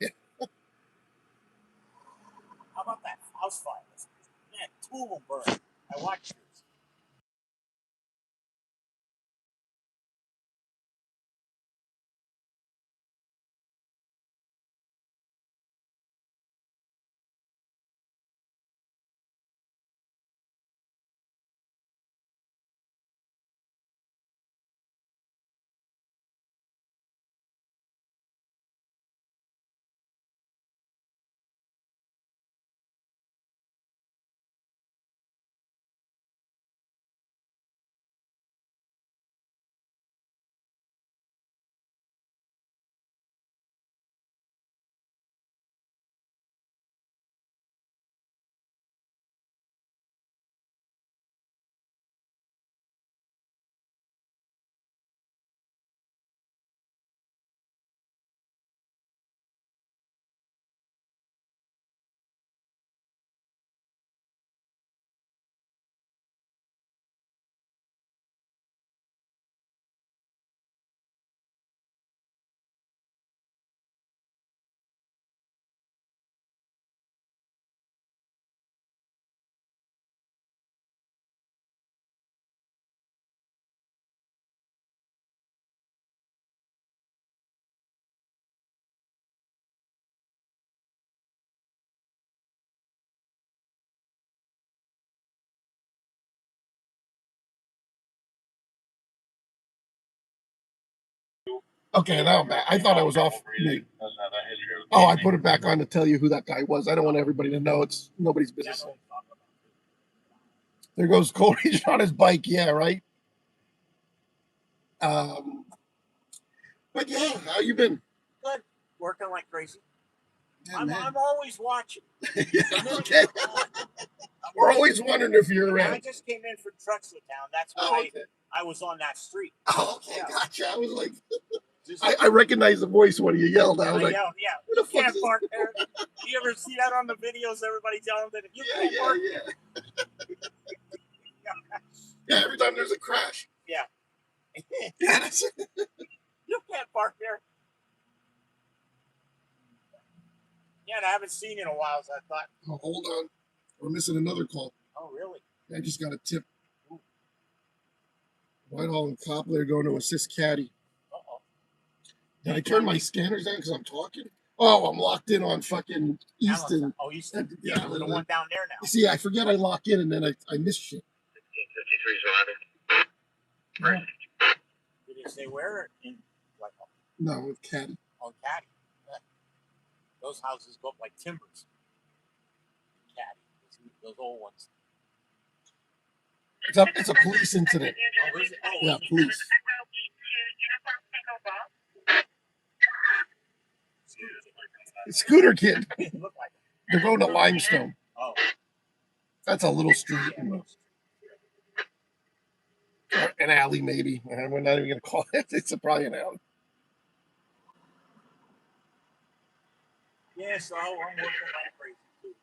How about that house fire? Man, two of them burned. I watched this. Okay, now I'm back. I thought I was off mute. Oh, I put it back on to tell you who that guy was. I don't want everybody to know. It's nobody's business. There goes Coleridge on his bike. Yeah, right. But yeah, how you been? Good. Working like crazy. Yeah, I'm always watching. yeah, okay. We're always wondering if you're I around. just came in from Truxton Town. That's Oh, why okay. I was on that street. Oh, okay, Yeah. gotcha. I was like, Just, I recognize the voice when you yelled. I I was like, yelled, yeah. who You the fuck can't is this? park there. You ever see that on the videos? Everybody telling them that you can't park. Yeah, every time there's a crash. Yeah. Yeah, that's it. You can't park there. Yeah, and I haven't seen you in a while, so I thought, Oh, hold on. We're missing another call. oh, really? I just got a tip. Whitehall and Copley are going to assist Caddy. Uh-oh. Did I turn my scanners down because I'm talking? Oh, I'm locked in on fucking Easton. Oh, Easton. Yeah, Yeah, we're the one down there now. You see, I forget I lock in and then I miss shit. 53's Robin. Did it say where? In Whitehall. No, with Caddy. On Caddy. Yeah. Those houses go up like timbers. Caddy. Those old ones. It's a police incident. Oh, is it? Oh, Yeah, police. Scooter Kid. It looked like it. They're going to Limestone. Oh. That's a little street. Or an alley, maybe. We're not even going to call it. It's probably an alley. Yeah, so I'm working like crazy too.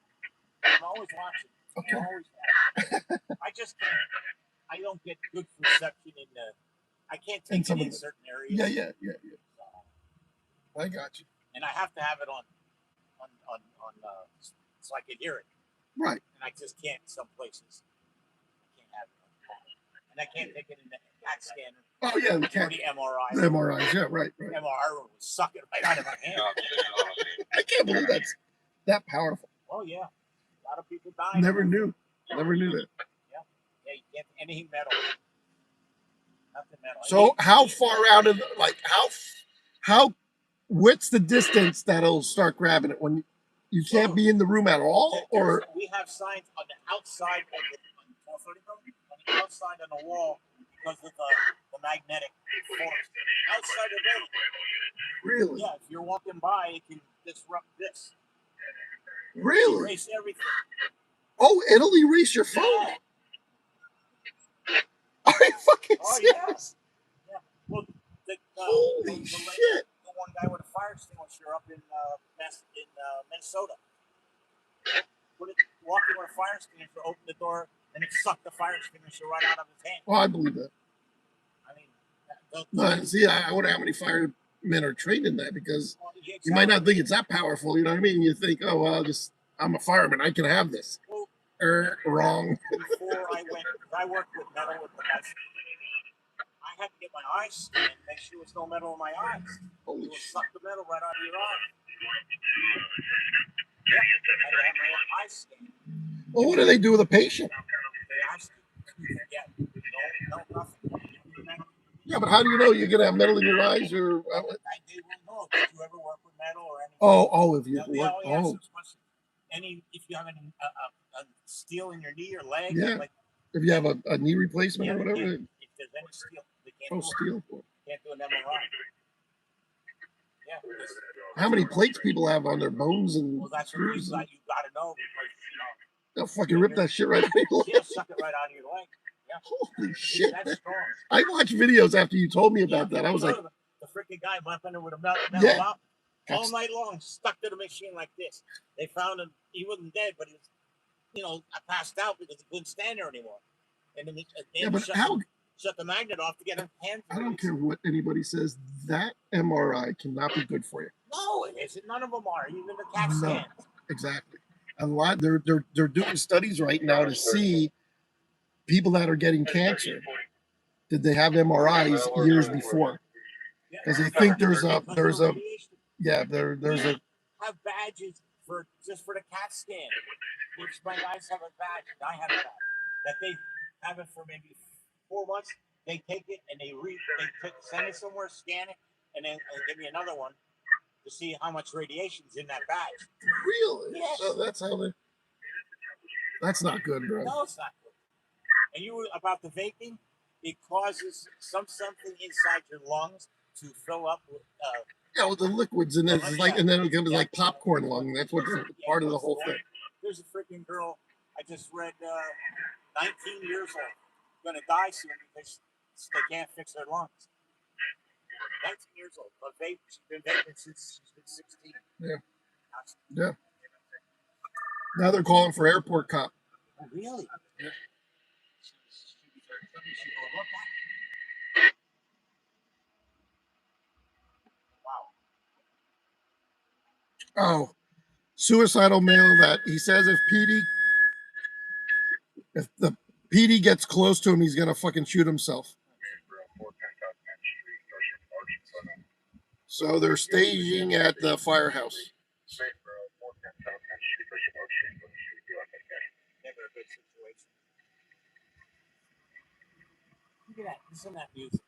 I'm always watching. Okay. I'm always watching. I just can't. I don't get good perception in the. I can't take it in certain areas. Yeah. I got you. And I have to have it on so I can hear it. Right. And I just can't some places. I can't have it on. And I can't take it in the CAT scanner. Oh yeah, we can't. The MRI. The MRIs, yeah, right. MRI room would suck it right out of my hand. I can't believe that's that powerful. Oh yeah. A lot of people die. Never knew that. Yeah, you can't anything metal. Nothing metal. So how far out of how what's the distance that'll start grabbing it when you can't be in the room at all? Or we have signs on the outside of the outside on the wall because of the magnetic force. Outside of it. Really? Yeah, if you're walking by, it can disrupt this. Really? Erase everything. Oh, it'll erase your phone. Yeah. Are you fucking serious? Yeah. Well, holy shit. The one guy with a fire extinguisher up in Minnesota. Walking with a fire extinguisher, opened the door, and it sucked the fire extinguisher right out of his hand. Oh, I believe that. I mean, see, I wonder how many firemen are trained in that because you might not think it's that powerful. You know what I mean? You think, oh, well, I'm a fireman. I can have this. Well, wrong. Before I worked with metal with the guys. I had to get my eyes scanned, make sure there was no metal in my eyes. Holy it will shit. suck the metal right out of your eye. Yeah, I had to have my eyes scanned. Well, what do they do with a patient? They asked you, no, nothing. Yeah, but how do you know you're gonna have metal in your eyes or? They will know. Did you ever work with metal or anything? If you work. If you have any steel in your knee or leg, yeah. Like, if you have a knee replacement or whatever. If there's any steel, they can't steel. Can't do an MRI. Yeah. How many plates people have on their bones and that's screws? What you got to know because they'll fucking rip that shit right out of your leg. Suck it right out of your leg. Yeah. Holy shit! That's strong. I watched videos after you told me about that. I was like, the freaking guy went under with a metal out all night long, stuck to the machine like this. They found him. He wasn't dead, but he was, passed out because he couldn't stand there anymore. And then shut the magnet off to get his hands. I don't care what anybody says. That MRI cannot be good for you. No, it isn't. None of them are. Even the CAT scans. Exactly. A lot. They're doing studies right now to see people that are getting cancer. Did they have MRIs years before? Because they think there's a have badges just for the CAT scan. Which my guys have a badge. I have a badge that they have it for maybe 4 months. They take it and send it somewhere, scan it, and then give me another one to see how much radiation's in that badge. Really? Yes. So that's how they. That's not good, bro. No, it's not good. And you were about the vaping. It causes something inside your lungs to fill up with. Yeah, with the liquids, and it's like, and then it becomes like popcorn lung. That's what's part of the whole thing. There's a freaking girl I just read, 19 years old, gonna die soon because they can't fix their lungs. 19 years old, but she's been vaping since she's been 16. Yeah. Yeah. Now they're calling for airport cop. Oh, really? Yeah. Oh, suicidal male that he says if the PD gets close to him, he's gonna fucking shoot himself. So they're staging at the firehouse. Never a good situation. Look at that. Listen to that music.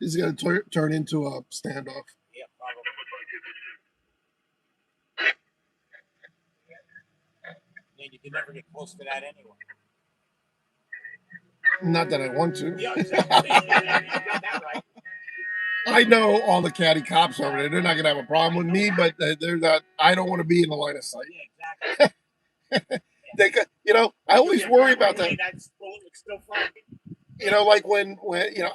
This is gonna turn into a standoff. Yeah, probably. And you can never get close to that anyway. Not that I want to. Yeah, exactly. You got that right. I know all the catty cops over there. They're not gonna have a problem with me, but they're not. I don't want to be in the line of sight. Yeah, exactly. They could, I always worry about that. That's still fine. Like when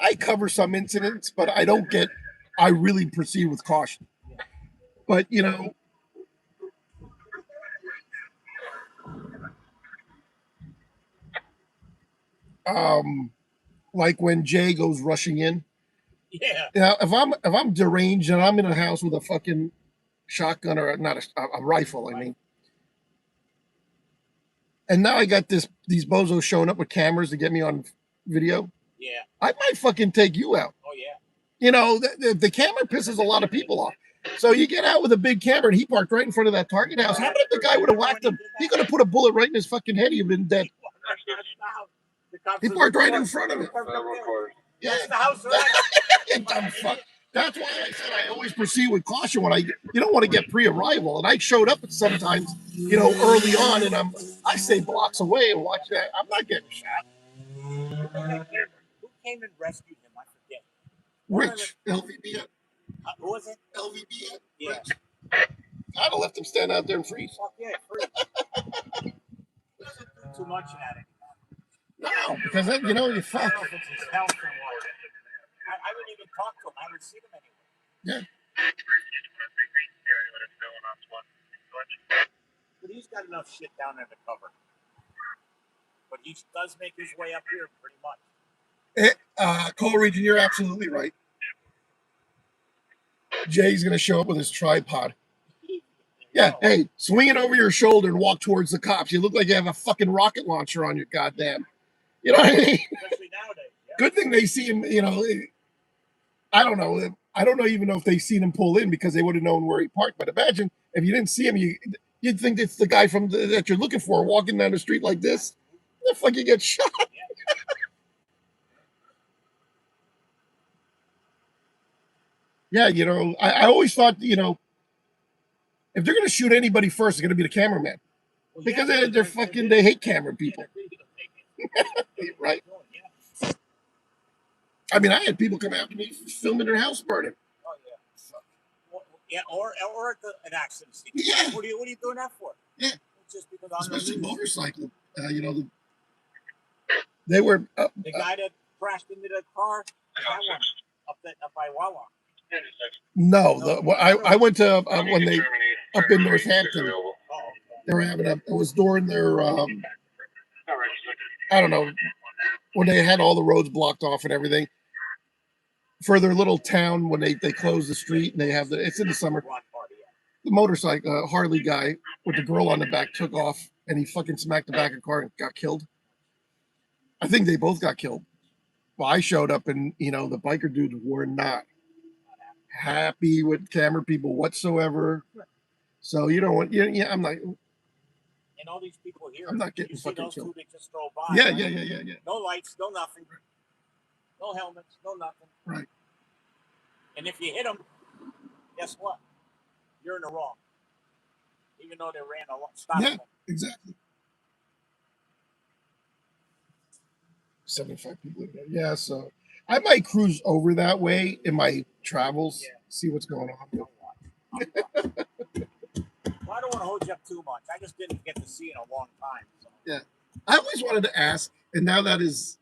I cover some incidents, but I really proceed with caution. But like when Jay goes rushing in. Yeah. If I'm deranged and I'm in a house with a fucking shotgun or not a rifle, I mean. And now I got these bozos showing up with cameras to get me on video. Yeah. I might fucking take you out. Oh yeah. The camera pisses a lot of people off. So you get out with a big camera and he parked right in front of that Target house. How about if the guy would have whacked him? He could have put a bullet right in his fucking head. He'd have been dead. He parked right in front of it. Yeah. That's the house. Dumb fuck. That's why I said I always proceed with caution when you don't want to get pre-arrival. And I showed up sometimes, early on, and I stay blocks away and watch that. I'm not getting shot. Who came and rescued him? I forget. Rich, LVBN. Who was it? LVBN. Yeah. Rich. I'd have left him stand out there and freeze. Fuck yeah, freeze. Too much of that anymore. No, because then, you fuck. I don't know if it's his health or what. I wouldn't even talk to him. I would see him anyway. Yeah. But he's got enough shit down there to cover. But he does make his way up here pretty much. Coleridge, you're absolutely right. Jay's going to show up with his tripod. Yeah, hey, swing it over your shoulder and walk towards the cops. You look like you have a fucking rocket launcher on your goddamn. You know what I mean? Especially nowadays. Yeah. Good thing they see him, I don't know. I don't even know if they seen him pull in because they would have known where he parked. But imagine if you didn't see him, you'd think it's the guy that you're looking for walking down the street like this. The fuck you get shot. Yeah, I always thought, if they're going to shoot anybody first, it's going to be the cameraman. Well, because they're fucking, they hate camera people. Right? I mean, I had people come after me filming their house burning. Oh, yeah. Well, yeah, or at an accident scene. Yeah. What are you doing that for? Yeah. Just because especially motorcycle. They were... the guy that crashed into the car, that one, up by Wawa. No, I went to when they up in Northampton. They were having it was during their I don't know, when they had all the roads blocked off and everything for their little town when they close the street and they have it's in the summer. The motorcycle Harley guy with the girl on the back took off and he fucking smacked the back of the car and got killed. I think they both got killed. Well, I showed up and the biker dudes were not happy with camera people whatsoever. So you don't want I'm like, and all these people here, I'm not getting fucking those killed. two that just drove by. Yeah. No lights, no nothing. No helmets, no nothing. Right. And if you hit them, guess what? You're in the wrong. Even though they ran a lot. Stop Yeah, them. exactly. 75 people again. Yeah, so I might cruise over that way in my travels, see what's going on. Well, I don't want to hold you up too much. I just didn't get to see it in a long time. So. Yeah. I always wanted to ask, and now that is,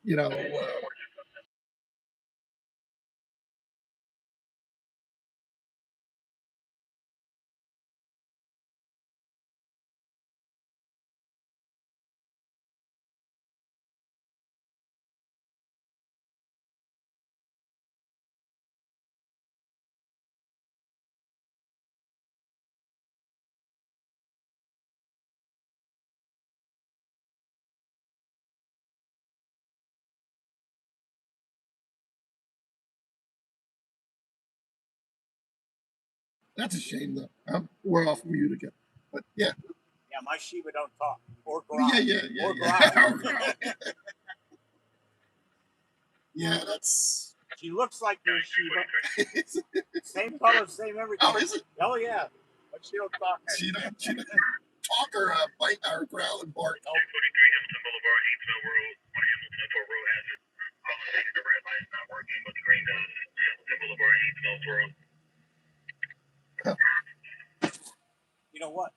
that's a shame though. We're off mute again. But yeah. Yeah, my Shiba don't talk. Or growl. Yeah. Or growl. Yeah, that's. She looks like your Shiba. Same color, same everything. Oh, is it? Oh, yeah. But she don't talk. She don't talk or bite or growl and bark. Nope. 43 Hamilton Boulevard, Haynesville Road. Hamilton Road has it. The red light's not working, but the green does. Hamilton Boulevard, Haynesville Road. You know what?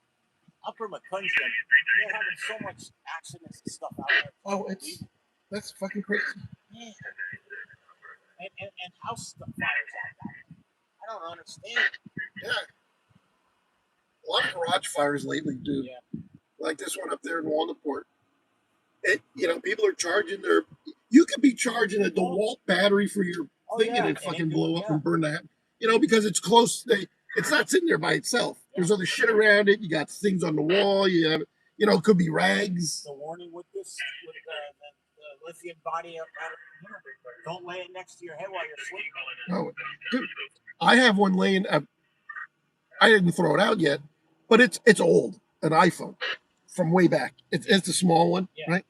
Upper McClendon, they're having so much accidents and stuff out there. Oh, that's fucking crazy. Yeah. And house fires out there. I don't understand. Yeah. A lot of garage fires lately, dude. Yeah. Like this one up there in Walnutport. People are charging their. You could be charging a DeWalt battery for your thing and it fucking blow up and burn that. Because it's close. It's not sitting there by itself. There's other shit around it. You got things on the wall. You have, it could be rags. The warning with this, with the lithium body up, don't lay it next to your head while you're sleeping. No, dude, I have one laying. I didn't throw it out yet, but it's old, an iPhone from way back. It's a small one, right?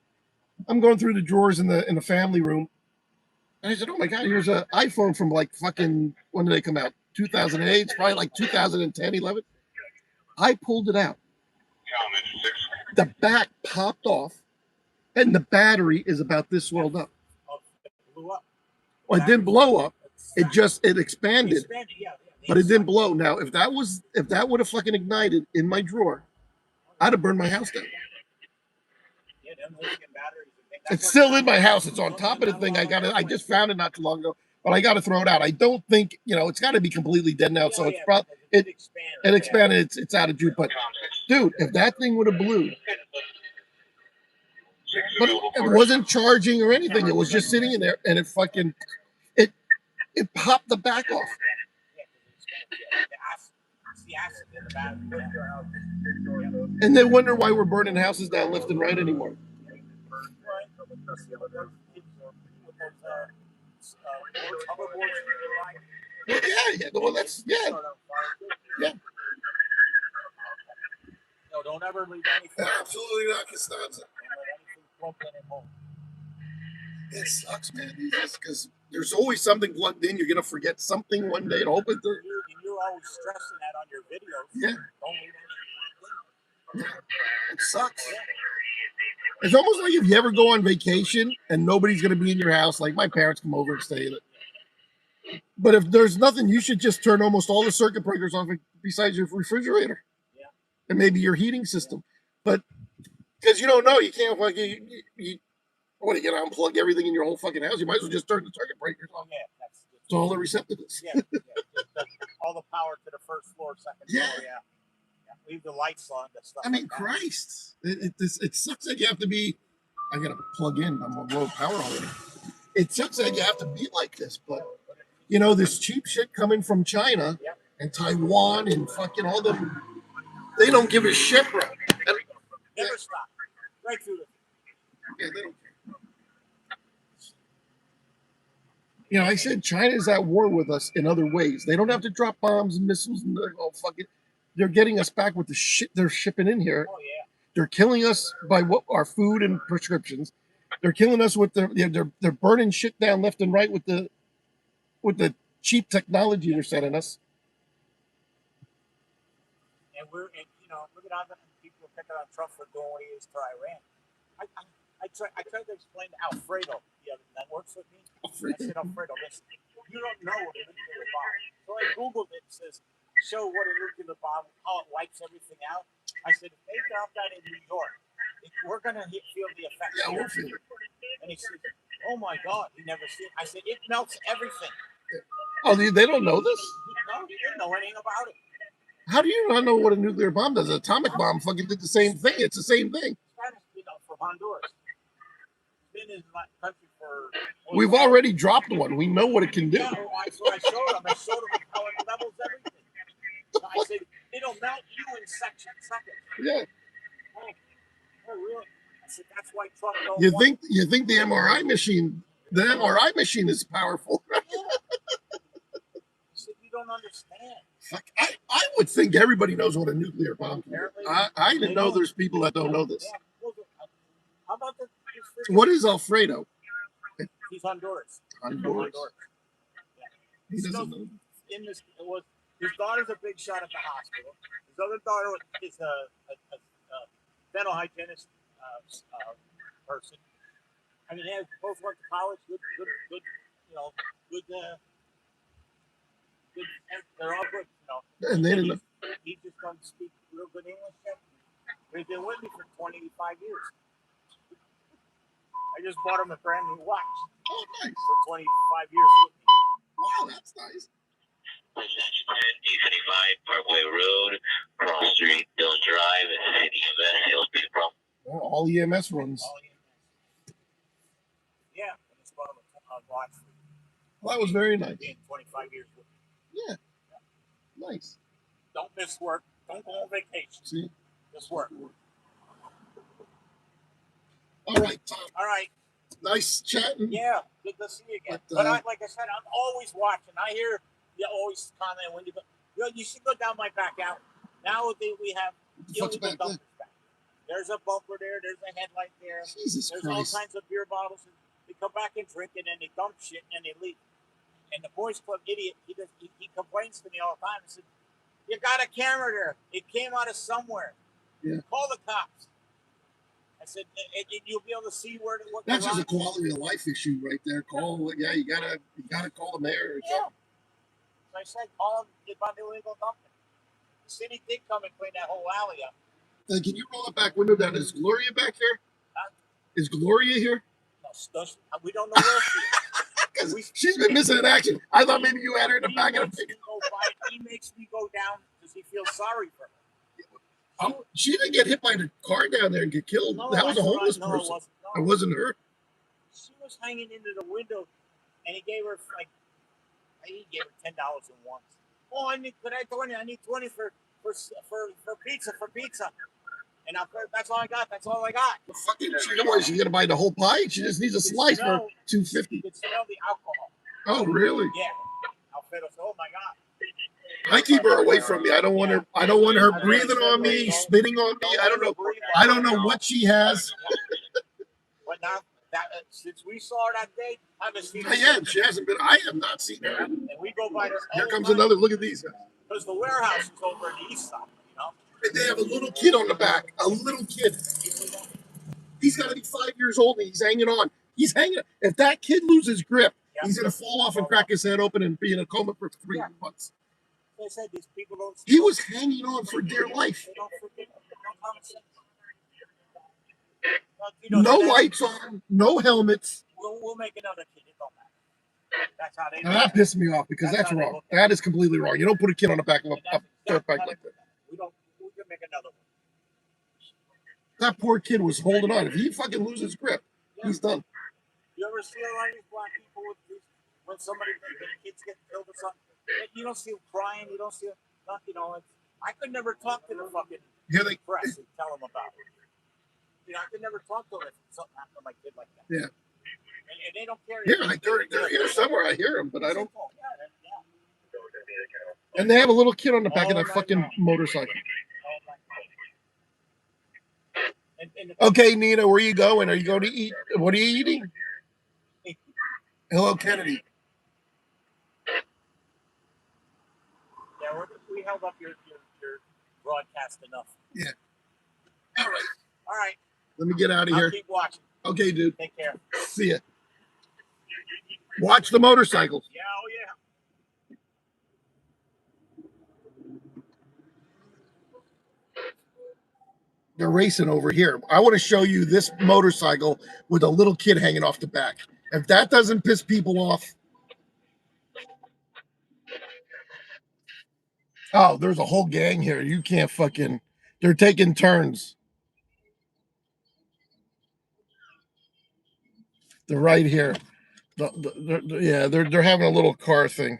I'm going through the drawers in the family room, and I said, "Oh my god, here's an iPhone from like fucking when did they come out? 2008, it's probably like 2010, 11." I pulled it out. The back popped off, and the battery is about this swelled up. It blew up. Well, it didn't blow up. It expanded, but it didn't blow. Now, if that would have fucking ignited in my drawer, I'd have burned my house down. It's still in my house. It's on top of the thing. I just found it not too long ago, but I got to throw it out. I don't think it's got to be completely dead now. So it's probably it expanded. It's out of juice. But dude, if that thing would have blew, but it wasn't charging or anything. It was just sitting in there, and it popped the back off. And they wonder why we're burning houses down left and right anymore. Well, yeah. Well, yeah. No, don't ever leave anything. Absolutely not, Costanza. It sucks, man. Because there's always something plugged in. You're gonna forget something one day and hope it. You're always stressing that on your videos. Yeah. Don't leave anything. It sucks. Yeah. It's almost like if you ever go on vacation and nobody's gonna be in your house. Like my parents come over and stay in it. But if there's nothing, you should just turn almost all the circuit breakers off besides your refrigerator. Yeah. And maybe your heating system. But because you don't know, you can't like you what are you gonna unplug everything in your whole fucking house? You might as well just turn the circuit breakers off. Yeah, that's to all the receptacles. Yeah. All the power to the first floor, second floor. Yeah. Leave the lights on. That stuff. I mean, Christ, it sucks that you have to be. I gotta plug in. I'm on low power already. It sucks that you have to be like this, but this cheap shit coming from China and Taiwan and fucking all them. They don't give a shit, bro. Never stop. Right through it. Yeah, they don't care. I said China's at war with us in other ways. They don't have to drop bombs and missiles and they're getting us back with the shit they're shipping in here. Oh yeah. They're killing us by our food and prescriptions. They're killing us with they're burning shit down left and right with the cheap technology they're sending us. And we're, and, you know, look at how many people are picking on Trump for doing what he is to Iran. I tried to explain to Alfredo, that works with me. I said, Alfredo, listen, you don't know what a nuclear bomb is. So I Googled it and says, show what a nuclear bomb, how it wipes everything out. I said, if they drop that in New York, we're going to feel the effects. Yeah, we'll feel it. And he said, oh my God, he never seen it. I said, it melts everything. Oh, they don't know this? No, he didn't know anything about it. How do you not know what a nuclear bomb does? An atomic bomb fucking did the same thing. It's the same thing. From Honduras. Been in my country for. We've already dropped one. We know what it can do. Yeah, that's what I showed him. I showed him how it levels everything. So I said, it'll melt you in seconds. Yeah. Oh, really? I said, that's why Trump don't You think the MRI machine is powerful? I said, you don't understand. Fuck, I would think everybody knows what a nuclear bomb can do. I didn't know there's people that don't know this. Yeah. How about the? What is Alfredo? He's Honduras. Honduras. Yeah. He doesn't know. In this, it was his daughter's a big shot at the hospital. His other daughter is a dental hygienist person. I mean, they both went to college. Good. You know, good. They're all good. You know. And they didn't. He just doesn't speak real good English yet. They've been with me for 25 years. I just bought him a brand new watch. Oh, nice. For 25 years with me. Wow, that's nice. D75 Parkway Road, Cross Street, don't drive, and EMS sales people. Yeah, all EMS runs. Yeah, I just bought him a watch. Well, that was very nice. In 25 years with me. Yeah. Nice. Don't miss work. Don't go on vacation. See? Just work. All right, Tom. All right. Nice chatting. Yeah, good to see you again. But like I said, I'm always watching. I hear you always comment when you go. You should go down my back out. Now we have illegal dumpers back. There's a bumper there. There's a headlight there. Jesus There's Christ. all kinds of beer bottles. They come back and drink it, and they dump shit, and then they leave. And the Boys Club idiot, he complains to me all the time. He said, "You got a camera there. It came out of somewhere. Yeah. Call the cops." I said, "You'll be able to see what." That's just a quality of life issue right there. You gotta call the mayor. Yeah. So I said, call them about the illegal dumping. The city did come and clean that whole alley up. Can you roll the back window down? Is Gloria back here? Is Gloria here? No, we don't know where she is. Because she's been missing in action. I thought maybe you had her in the back of the picture. He makes me go down because he feels sorry for her. She didn't get hit by the car down there and get killed. No, that was a homeless person. It wasn't her. She was hanging into the window, and he gave her he gave her $10 in once. Oh, I need 20. I need 20 for pizza. And that's all I got. That's all I got. She's gonna buy the whole pie. She just needs a slice for $2.50. You could smell the alcohol. Oh, really? Yeah. Alfredo said, "Oh my God." I keep her away from me. I don't want her. I don't want her breathing on me, spitting on me. I don't know what she has. But now, since we saw her that day, I haven't seen her. Yeah, she hasn't been. I have not seen her. And we go by this. Here comes another. Look at these. Because the warehouse is over on the east side, you know. And they have a little kid on the back. A little kid. He's got to be 5 years old and he's hanging on. He's hanging. If that kid loses grip, he's gonna fall off and crack his head open and be in a coma for 3 months. They said these people don't. He was hanging on for dear life. They don't forget. No common sense. No lights on, no helmets. We'll make another kid. It don't matter. That's how they. And that pissed me off because that's wrong. That is completely wrong. You don't put a kid on the back of a dirt bike like that. We can make another one. That poor kid was holding on. If he fucking loses grip, he's done. You ever see a lot of these black people with these, when kids get killed or something? You don't see them crying. You don't see them. You know, I could never talk to the fucking press and tell them about it. You know, I could never talk to them if something happened to my kid like that. Yeah. And they don't care. Yeah, they're here somewhere. I hear them, but I don't. And they have a little kid on the back of that fucking motorcycle. And the Okay, Nina, where are you going? Are you going to eat? What are you eating? Hello, Kennedy. Yeah, we held up your broadcast enough. Yeah. All right. All right. Let me get out of I'll here. keep watching. Okay, dude. Take care. See ya. Watch the motorcycles. Yeah, oh yeah. They're racing over here. I want to show you this motorcycle with a little kid hanging off the back. If that doesn't piss people off. Oh, there's a whole gang here. You can't fucking. They're taking turns. They're right here. They're having a little car thing.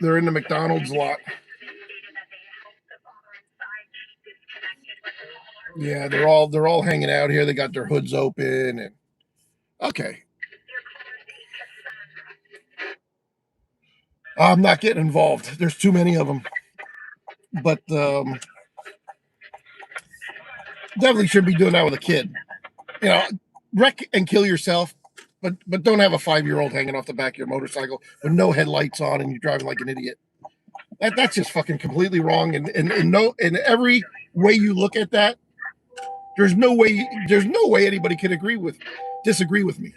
They're in the McDonald's lot. Yeah, they're all hanging out here. They got their hoods open and okay. I'm not getting involved. There's too many of them. But definitely should be doing that with a kid. You know, wreck and kill yourself, but don't have a 5-year-old hanging off the back of your motorcycle with no headlights on and you're driving like an idiot. That's just fucking completely wrong. And in every way you look at that, there's no way anybody can disagree with me.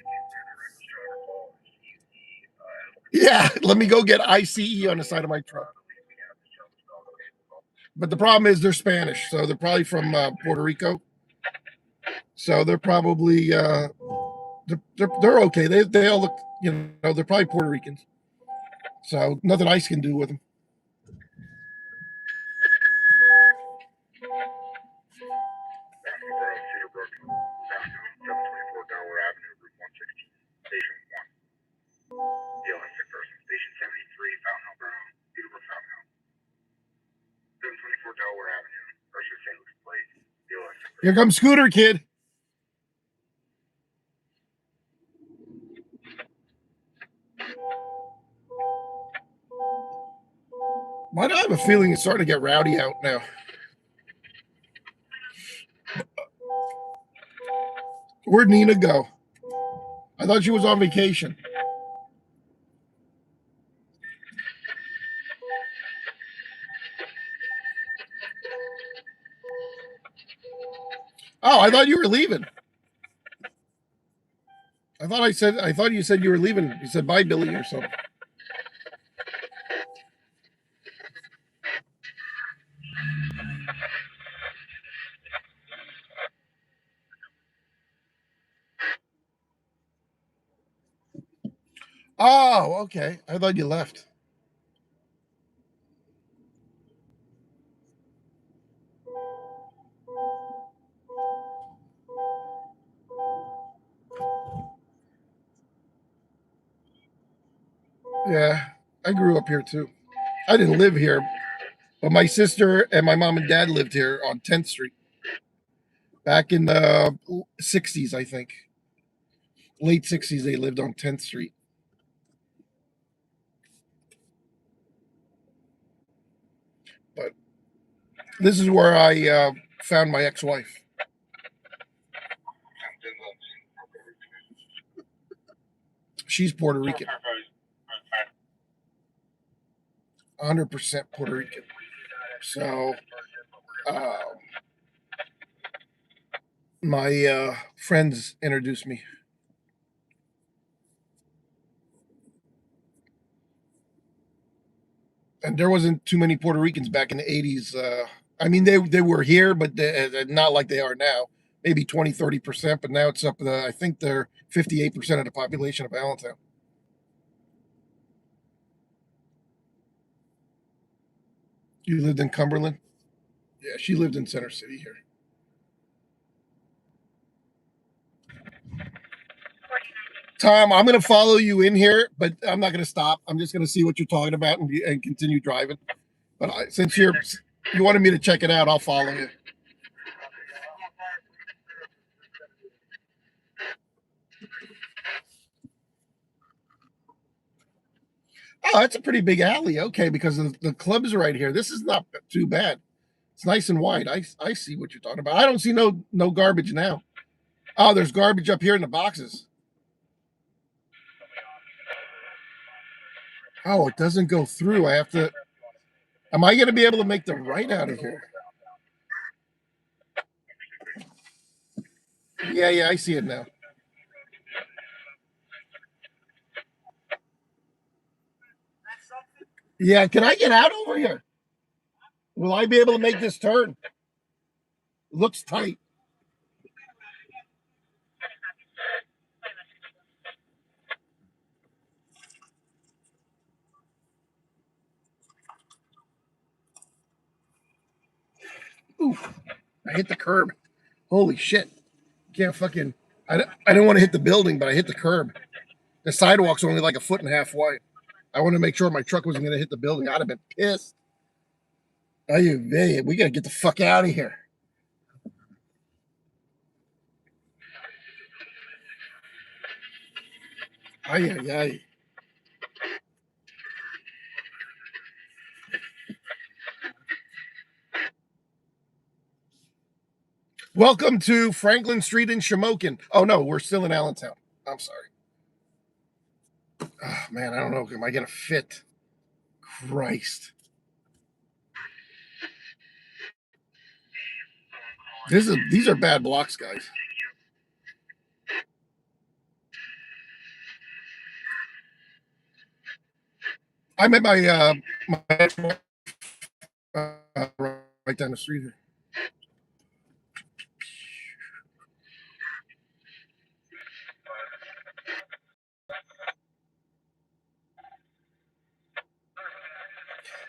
Yeah, let me go get ICE on the side of my truck. But the problem is they're Spanish, so they're probably from Puerto Rico. So they're probably they're okay. They all look, they're probably Puerto Ricans. So nothing ICE can do with them. Here comes Scooter Kid. Why do I have a feeling it's starting to get rowdy out now? Where'd Nina go? I thought she was on vacation. Oh, I thought you were leaving. I thought you said you were leaving. You said bye, Billy, or something. Oh, okay. I thought you left. Yeah, I grew up here too. I didn't live here, but my sister and my mom and dad lived here on 10th Street back in the 60s, I think. Late 60s, they lived on 10th Street. But this is where I found my ex-wife. She's Puerto Rican. 100% Puerto Rican. So my friends introduced me. And there wasn't too many Puerto Ricans back in the 80s. I mean, they were here, but not like they are now. Maybe 20, 30%, but now it's up to, I think they're 58% of the population of Allentown. You lived in Cumberland? Yeah, she lived in Center City here. Tom, I'm going to follow you in here, but I'm not going to stop. I'm just going to see what you're talking about and continue driving. But since you wanted me to check it out, I'll follow you. Oh, that's a pretty big alley. Okay, because the clubs are right here. This is not too bad. It's nice and wide. I see what you're talking about. I don't see no garbage now. Oh, there's garbage up here in the boxes. Oh, it doesn't go through. I have to. Am I going to be able to make the right out of here? Yeah, I see it now. Yeah, can I get out over here? Will I be able to make this turn? Looks tight. Ooh, I hit the curb. Holy shit. Can't fucking. I didn't want to hit the building, but I hit the curb. The sidewalk's only like 1.5 feet wide. I want to make sure my truck wasn't going to hit the building. I'd have been pissed. We got to get the fuck out of here. Ay. Welcome to Franklin Street in Shamokin. Oh, no, we're still in Allentown. I'm sorry. Oh, man, I don't know. Am I going to fit? Christ. These are bad blocks, guys. I'm at my right down the street here.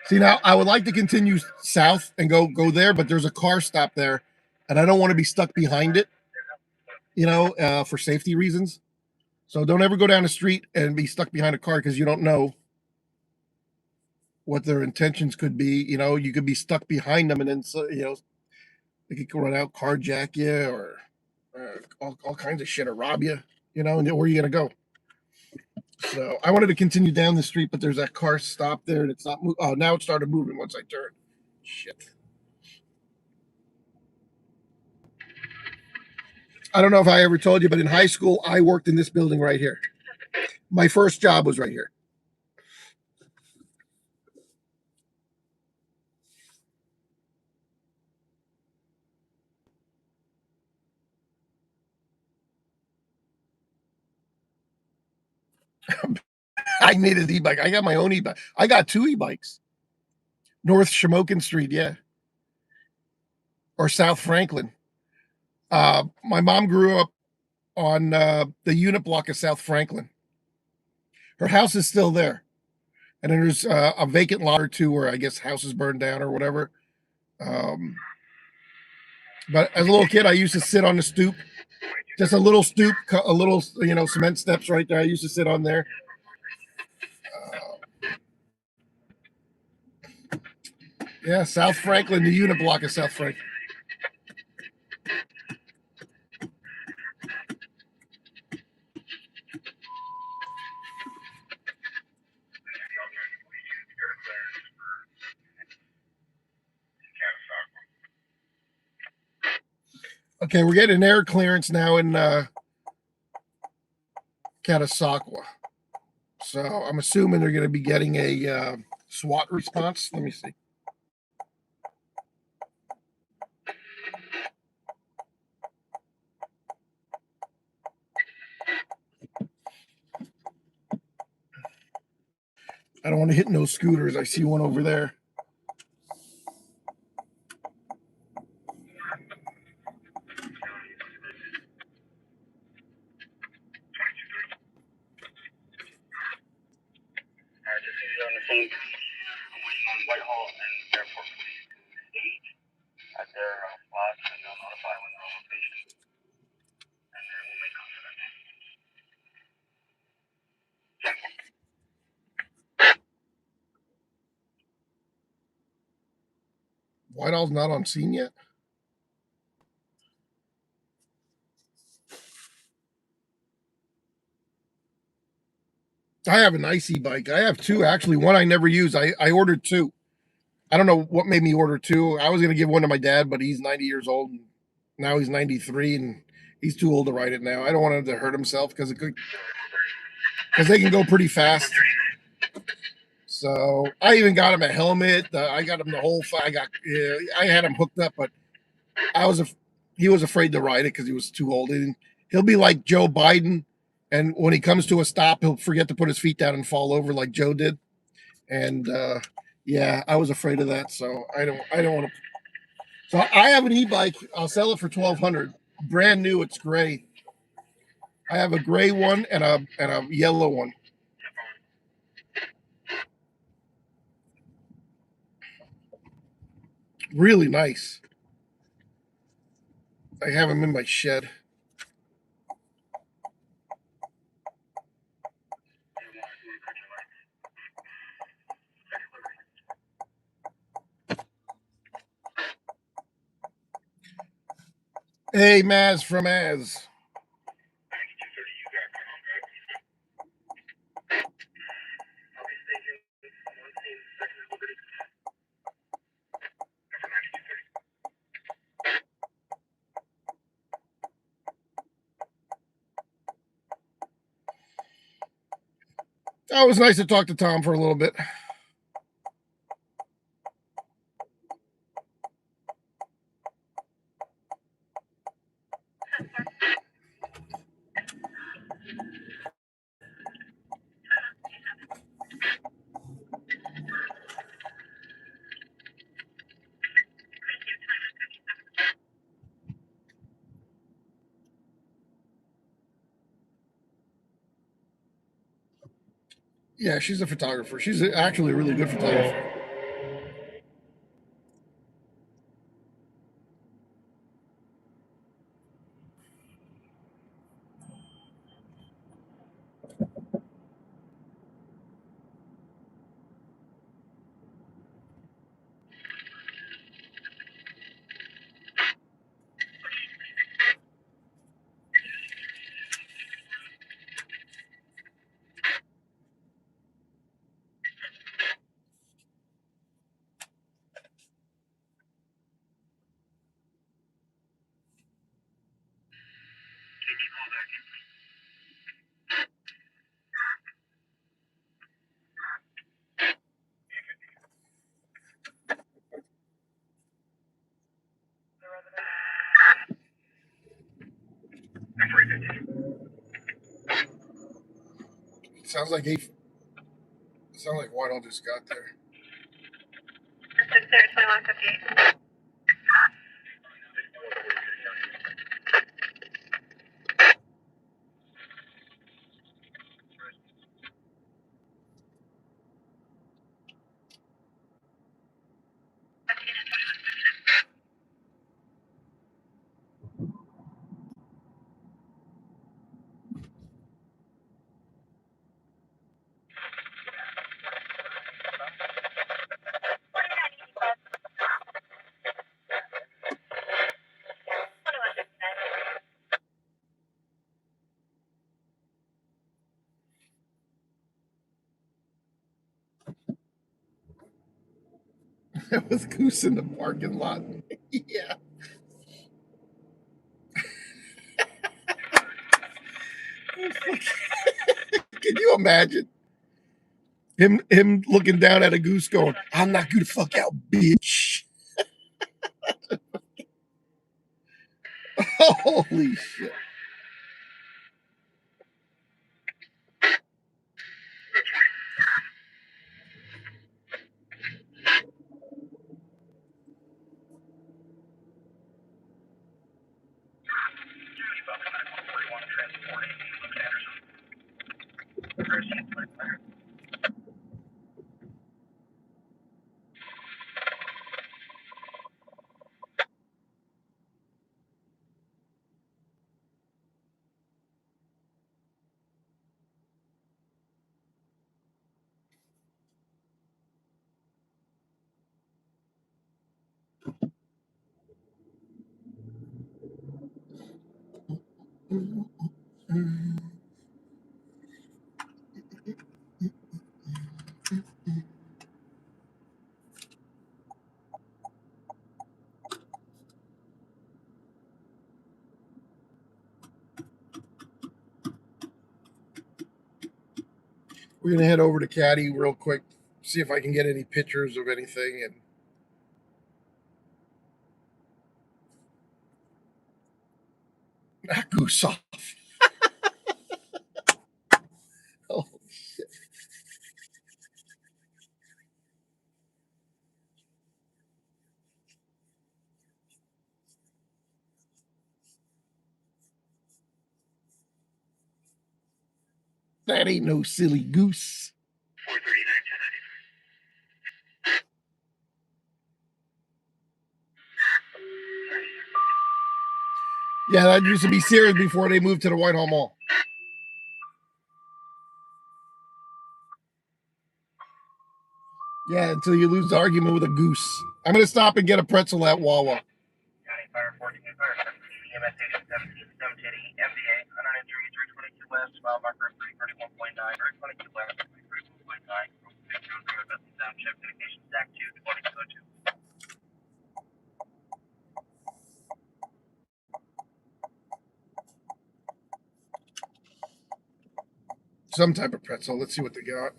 See, now I would like to continue south and go there, but there's a car stop there, and I don't want to be stuck behind it, for safety reasons. So don't ever go down the street and be stuck behind a car because you don't know what their intentions could be. You could be stuck behind them, and then they could run out, carjack you, or all kinds of shit, or rob you. And where are you gonna go? So I wanted to continue down the street, but there's that car stop there, and it's not. Oh, now it started moving once I turned. Shit. I don't know if I ever told you, but in high school, I worked in this building right here. My first job was right here. I needed an e-bike. I got my own e-bike. I got 2 e-bikes. North Shamokin Street, yeah. Or South Franklin. My mom grew up on the unit block of South Franklin. Her house is still there. And then there's a vacant lot or two where I guess houses burned down or whatever. But as a little kid, I used to sit on the stoop. Just a little stoop, a little, cement steps right there. I used to sit on there. Yeah, South Franklin, the unit block of South Franklin. Okay, we're getting air clearance now in Catasauqua. So I'm assuming they're going to be getting a SWAT response. Let me see. I don't want to hit no scooters. I see one over there. Just see you on the phone. I'm waiting on Whitehall and Airport Police 8 at their spots, and they'll notify when they're on location, and then we'll make contact. Whitehall's not on scene yet. I have an icy bike. I have two actually. One I never use. I ordered two. I don't know what made me order two. I was gonna give one to my dad, but he's 90 years old. And now he's 93, and he's too old to ride it now. I don't want him to hurt himself because they can go pretty fast. So I even got him a helmet. I got him the whole. I had him hooked up, but he was afraid to ride it because he was too old. And he'll be like Joe Biden, and when he comes to a stop, he'll forget to put his feet down and fall over like Joe did. And yeah, I was afraid of that, so I don't want to. So I have an e-bike. I'll sell it for 1,200, brand new. It's gray. I have a gray one and a yellow one. Really nice. I have them in my shed. Hey, Maz from Az. Oh, it was nice to talk to Tom for a little bit. Yeah, she's a photographer. She's actually a really good photographer. Sounds like Whitehall just got there. 2158. There was Goose in the parking lot. Yeah. Can you imagine him looking down at a goose going, "I'll knock you the fuck out, bitch." Holy shit. We're gonna head over to Caddy real quick, see if I can get any pictures of anything, and goose off. Oh shit! That ain't no silly goose. 439. Yeah, that used to be Sears before they moved to the Whitehall Mall. Yeah, until you lose the argument with a goose. I'm gonna stop and get a pretzel at Wawa. County Fire 14 Fire 17, EMS Station 17, 710 MVA, uninjured 322 West, mile marker 331.9, 322 West, 331.9, Township, Communications Act 2, 2202. Some type of pretzel. Let's see what they got.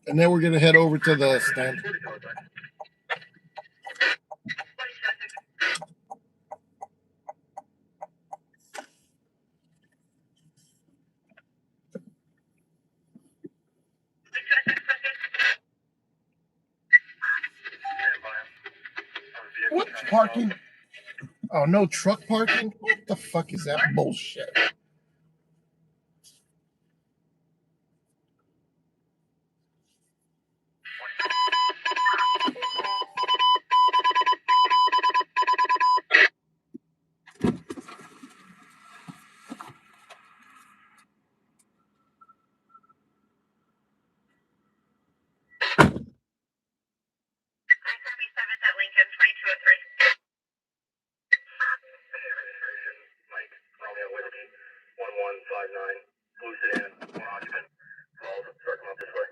And then we're gonna head over to the stand. What parking? Oh, no truck parking? What the fuck is that bullshit? Lincoln, 2203. Mike, Romeo Whiskey, 1159, blue sedan, one occupant, calls, start them up this way.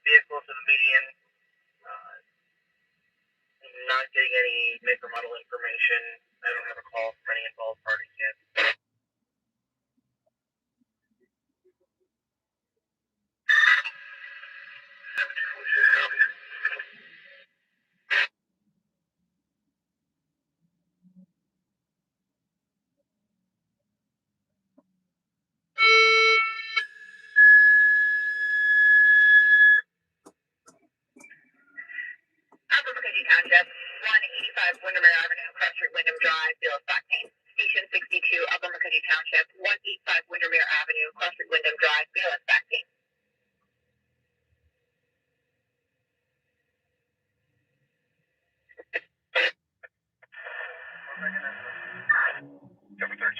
Vehicle to the median, not getting any make or model information. I don't have a call from any involved parties yet. Upper McCutcheon Township, 185 Windermere Avenue, Cross Street, Wyndham Drive, Field Stockton. Station 62, Upper McCutcheon Township, 185 Windermere Avenue, Cross Street, Wyndham Drive, Field Stockton. Number 32.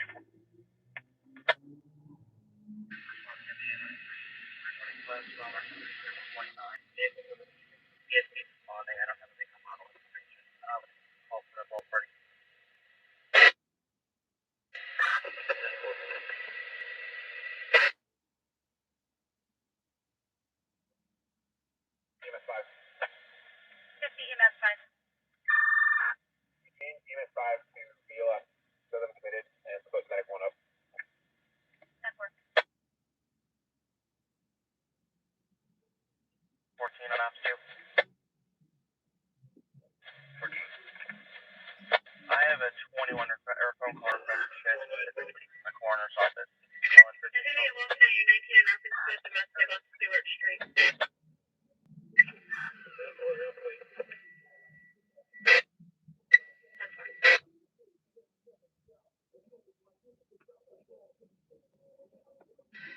I don't have a make or model information. Call for both parties. EMS 5. 50 EMS 5. EMS 5 to BLS. So them committed and supposed to medic one up. That works. 14 on ops 2. 14. I have a 21 or phone call request from the coroner's office. Is any of those that you're 19 and up is supposed to must on Stewart Street? It's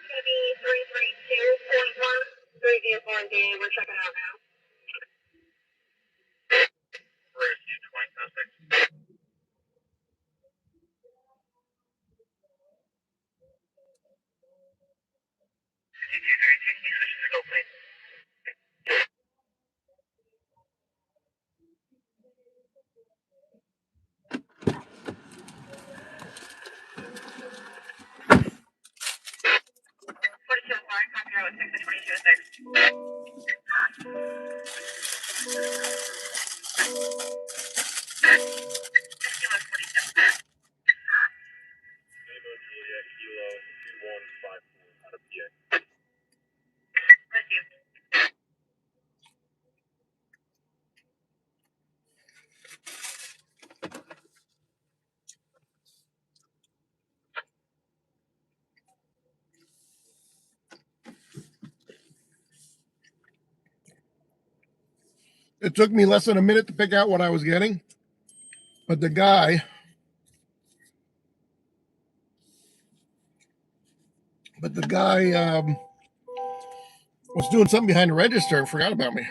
going to be 332.1, 3 vehicle 20, we're checking out now. Where's you 20 suspects? It took me less than a minute to pick out what I was getting, but the guy was doing something behind the register and forgot about me.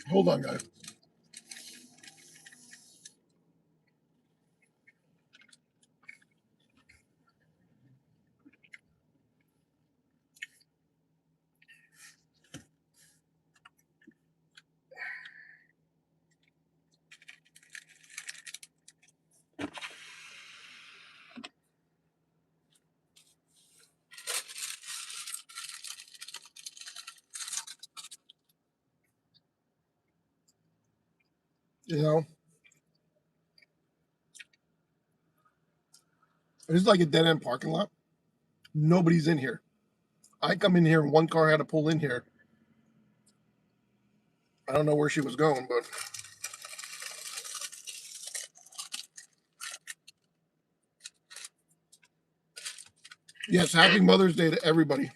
Hold on, guys. You know, it's like a dead end parking lot. Nobody's in here. I come in here and one car had to pull in here. I don't know where she was going, but yes, happy Mother's Day to everybody.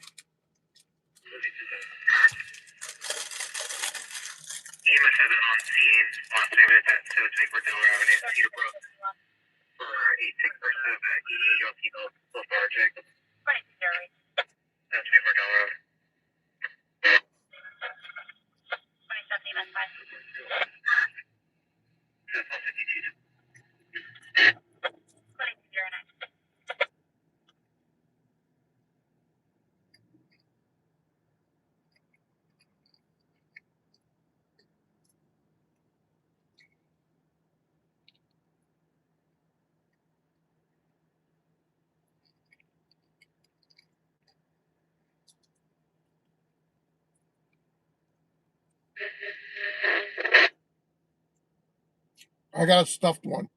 EMS has been on scene. Last 3 minutes at 224 Delaware Avenue, Peterborough. For 86% of ED, y'all keep up so far, check. 22, Jerry. 224 Delaware Avenue. 27, EMS 5. 22, Jerry 9. I got a stuffed one.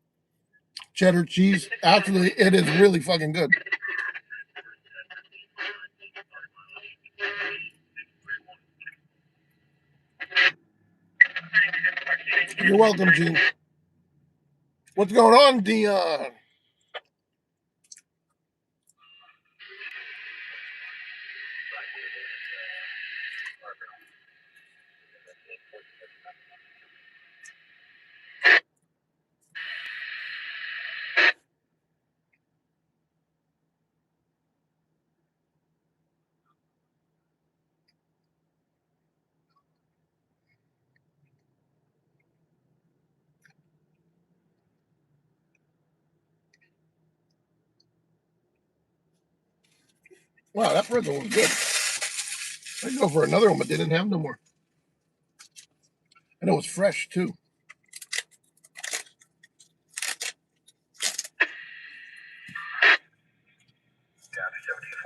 Cheddar cheese. Actually, it is really fucking good. You're welcome, Gene. What's going on, Dion? Wow, that pretzel was good. I could go for another one, but they didn't have no more. And it was fresh, too. Down to 1746.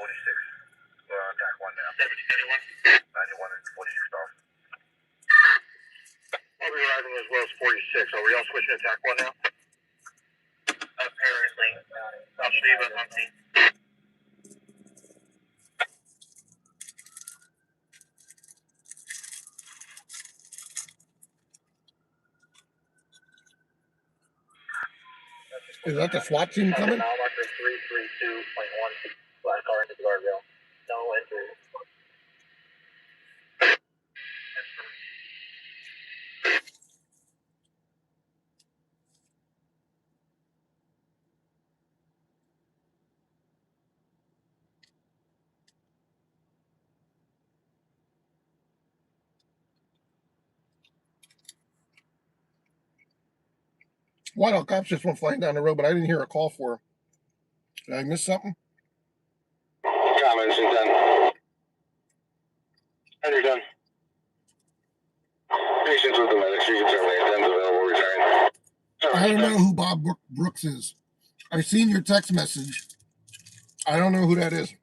We're on track 1 now. 1791. 91 and 46 off. I'll be arriving as well as 46. Are we all switching to track 1 now? Apparently. I'll see you on scene. Is that the SWAT team coming? Mile marker 332.1, black car into the guardrail. No entry. White Hawk cops just went flying down the road, but I didn't hear a call for him. Did I miss something? Comments and done. And you're done. Patients with the medics, you can terminate them available return. I don't know who Bob Brooks is. I seen your text message. I don't know who that is.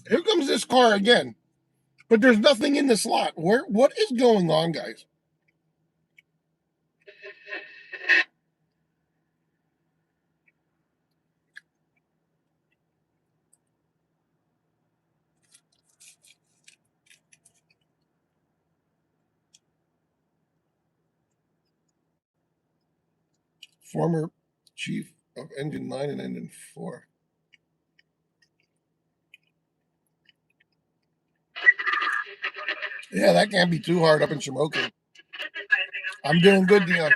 Here comes this car again. But there's nothing in this lot. What is going on, guys? Former chief of Engine 9 and Engine 4. Yeah, that can't be too hard up in Shamokin. I'm doing good, Dion.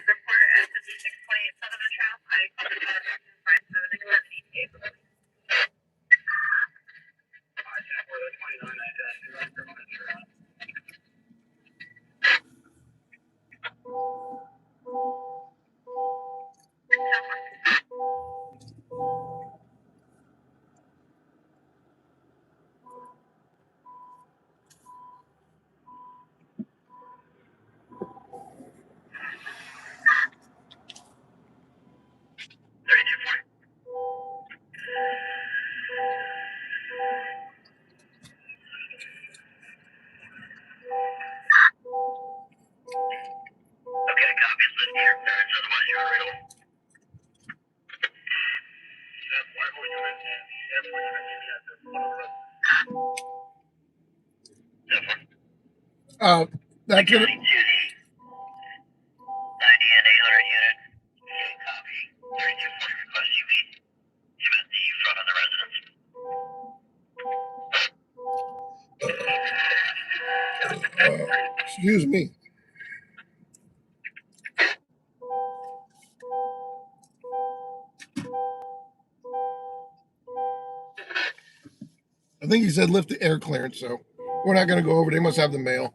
Okay, copy. List here. Parents, otherwise you're real. That's gonna. 90 and 800 unit. Okay, copy. 3240 request you meet him at the front of the residence. Excuse me. I think he said lift the air clearance, so we're not going to go over. They must have the mail.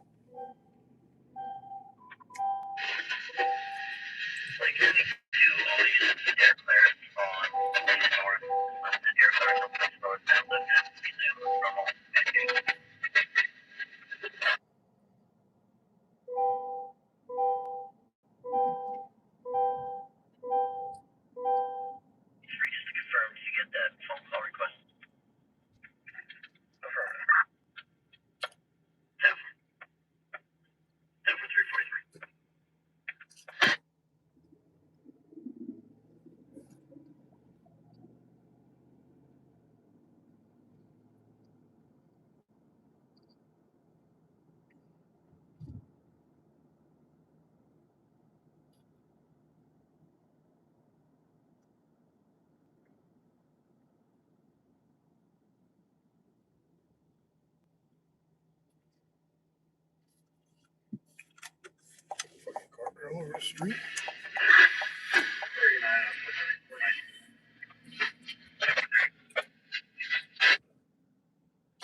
Car all over the street.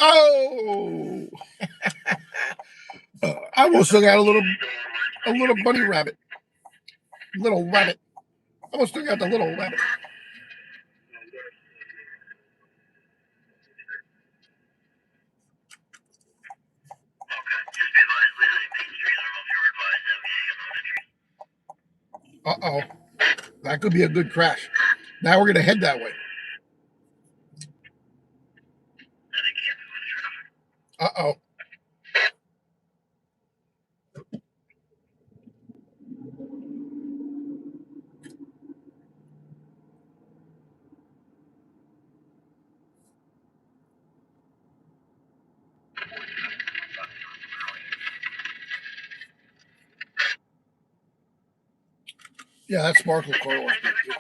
Oh! I almost still got a little bunny rabbit. Little rabbit. I almost still got the little rabbit. Uh-oh. That could be a good crash. Now we're going to head that way. Yeah, that sparkle car was good too.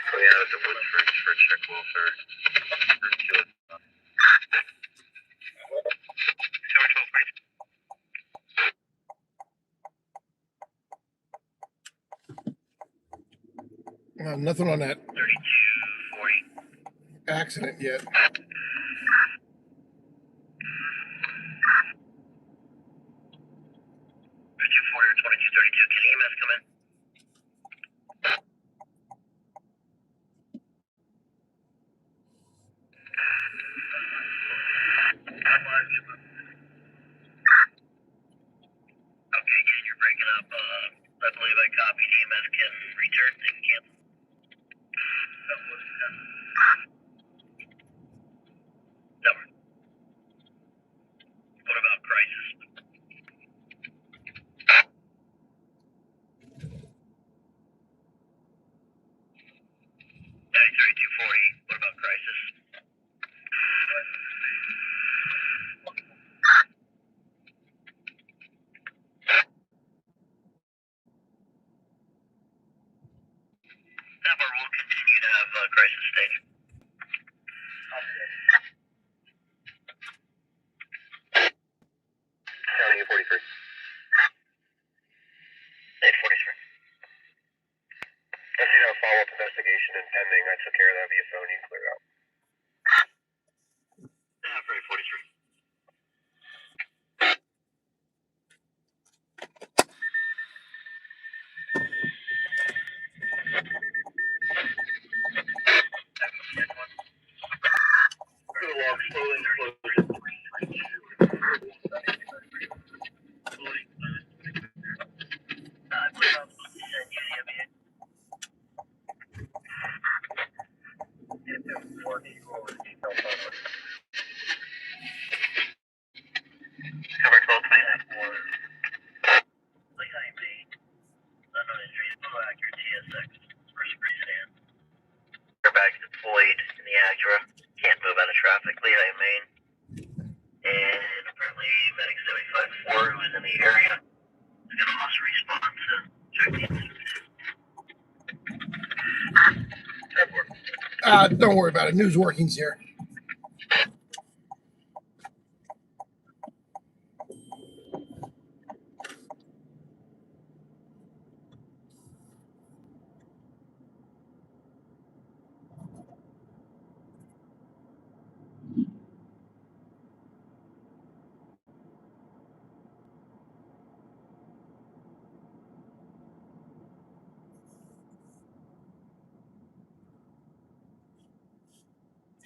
Oh yeah, the woods for check welfare. Nothing on that 3240. accident yet. 2240 or 2232. Can EMS come in? Okay, again, you're breaking up. I believe I copied. EMS can return. They can cancel. Never. What about crisis? 3240. What about crisis? Never will continue to have crisis stage. 43. 843. I see no follow-up investigation and pending. I took care of that via phone. You can clear out. Yeah, for 843. Go along slowly and slowly. Cover 1224. Lehigh, Maine. Unknown injuries, low accurate TSX. First sedan. Airbags deployed in the Acura. Can't move out of traffic. Lehigh, Maine. And apparently medic 754 who is in the area is going to also respond to check the incident. Don't worry about it. News working's here.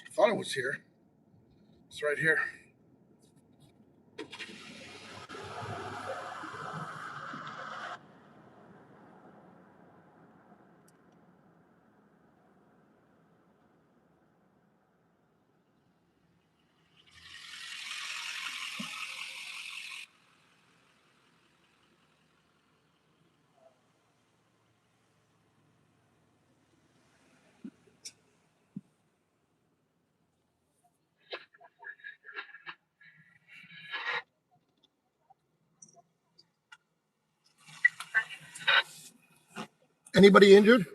I thought it was here. It's right here. Anybody injured?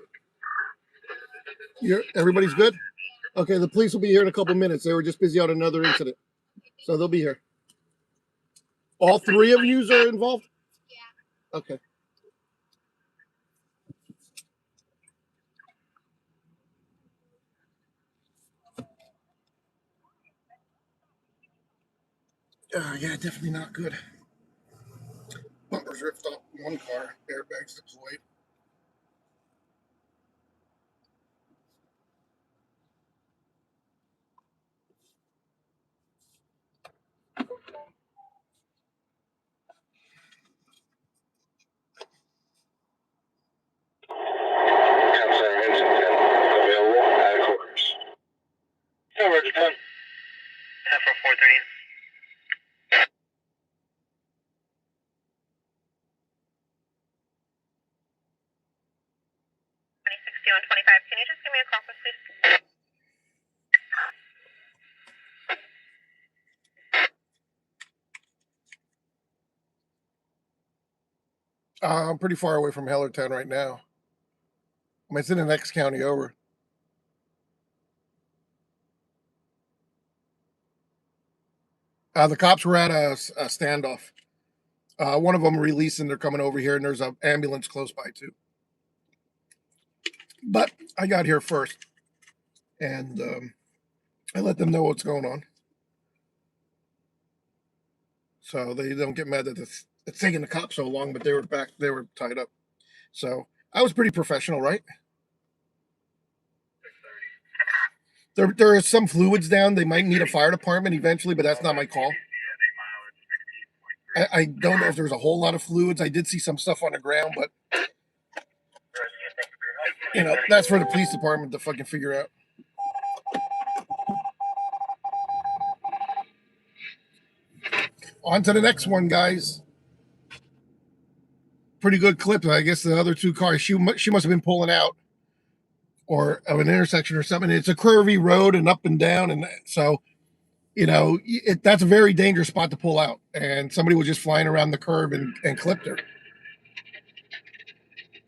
Everybody's good? Okay, the police will be here in a couple minutes. They were just busy on another incident. So they'll be here. All three of you are involved? Yeah. Okay. Yeah, definitely not good. Bumpers ripped off one car, airbags deployed. 6125. Can you just give me a call, please? I'm pretty far away from Hellertown right now. I mean, it's in the next county over. The cops were at a standoff. One of them released and they're coming over here, and there's an ambulance close by too. But I got here first, and I let them know what's going on, so they don't get mad that it's taking the cops so long. But they were tied up. So I was pretty professional, right? There are some fluids down. They might need a fire department eventually, but that's not my call. I don't know if there's a whole lot of fluids. I did see some stuff on the ground, but that's for the police department to fucking figure out. On to the next one, guys. Pretty good clip. I guess the other two cars, she must have been pulling out or of an intersection or something. It's a curvy road and up and down, and so that's a very dangerous spot to pull out. And somebody was just flying around the curb and clipped her.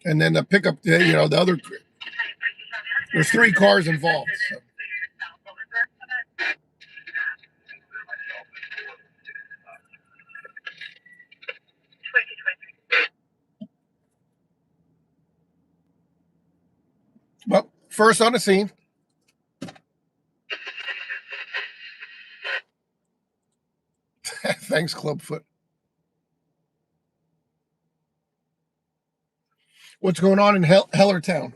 And then the pickup, the other, there's 3 cars involved. So. Well, first on the scene. Thanks, Clubfoot. What's going on in Hellertown?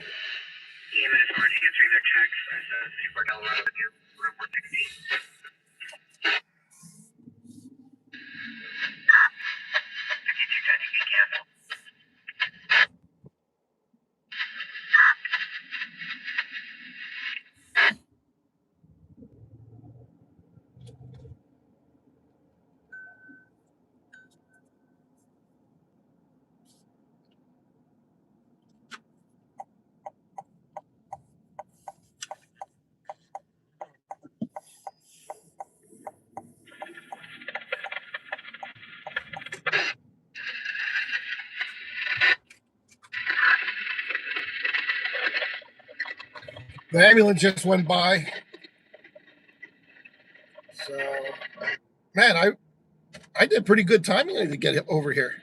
The ambulance just went by. So, man, I did pretty good timing to get it over here.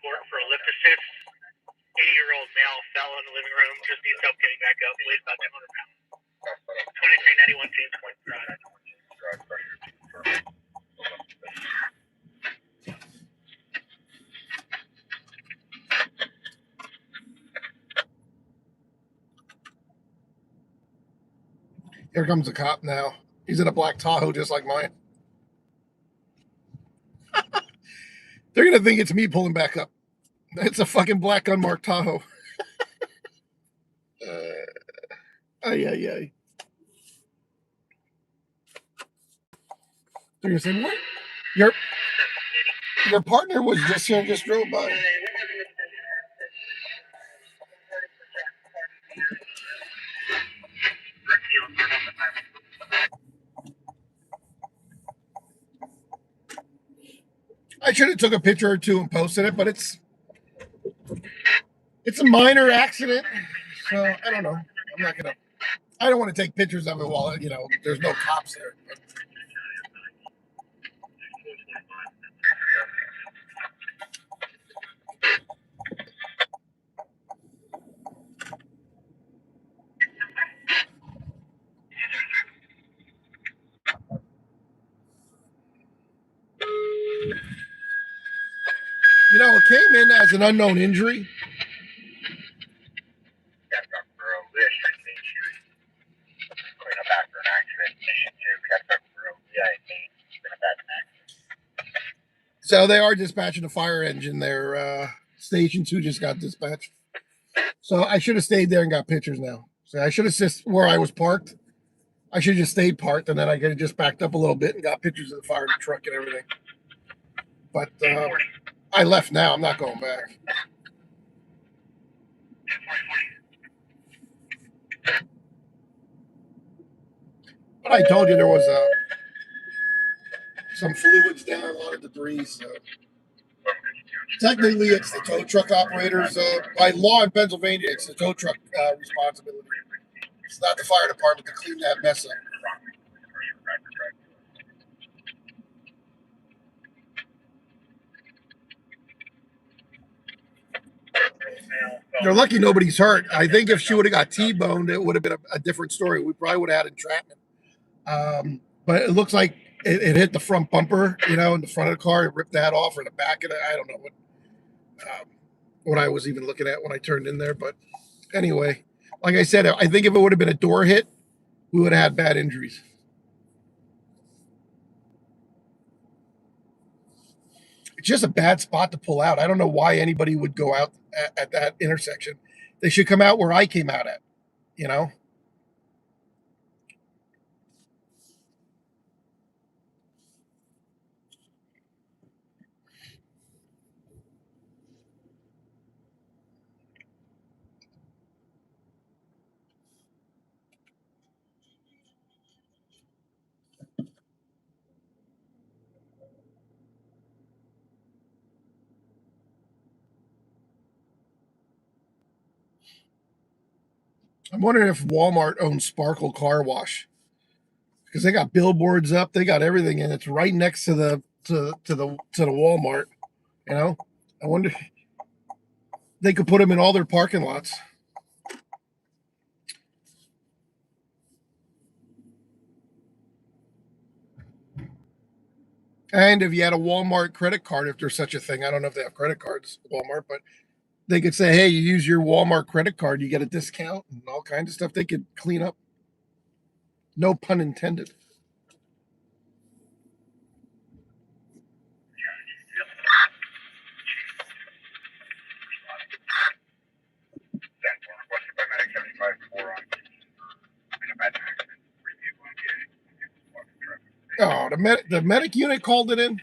For a lift assist. 80-year-old male fell in the living room, just needs help getting back up, weighs about 200 pounds. 2391 James Point Drive. Here comes the cop now. He's in a black Tahoe just like mine. They're going to think it's me pulling back up. It's a fucking black unmarked Tahoe. Ay. They're going to say, what? Your partner was just here, just drove by. I should have took a picture or two and posted it, but it's a minor accident, so I don't know. I don't want to take pictures of it while there's no cops there. It came in as an unknown injury. So they are dispatching a fire engine there. Station 2 just got dispatched. So I should have stayed there and got pictures now. So I should have just where I was parked. I should have just stayed parked, and then I could have just backed up a little bit and got pictures of the fire truck and everything. But I left now. I'm not going back. But I told you there was some fluids down, a lot of debris. So technically, it's the tow truck operators. By law in Pennsylvania, it's the tow truck responsibility. It's not the fire department to clean that mess up. They're lucky nobody's hurt. I think if she would have got T-boned, it would have been a different story. We probably would have had entrapment. But it looks like it hit the front bumper, in the front of the car. It ripped that off, or the back of it. I don't know what I was even looking at when I turned in there. But anyway, like I said, I think if it would have been a door hit, we would have had bad injuries. It's just a bad spot to pull out. I don't know why anybody would go out at that intersection. They should come out where I came out at, I'm wondering if Walmart owns Sparkle Car Wash, because they got billboards up, they got everything, and it's right next to the Walmart. I wonder if they could put them in all their parking lots. And if you had a Walmart credit card, if there's such a thing, I don't know if they have credit cards at Walmart, but they could say, hey, you use your Walmart credit card, you get a discount and all kinds of stuff. They could clean up. No pun intended. Oh, the medic unit called it in.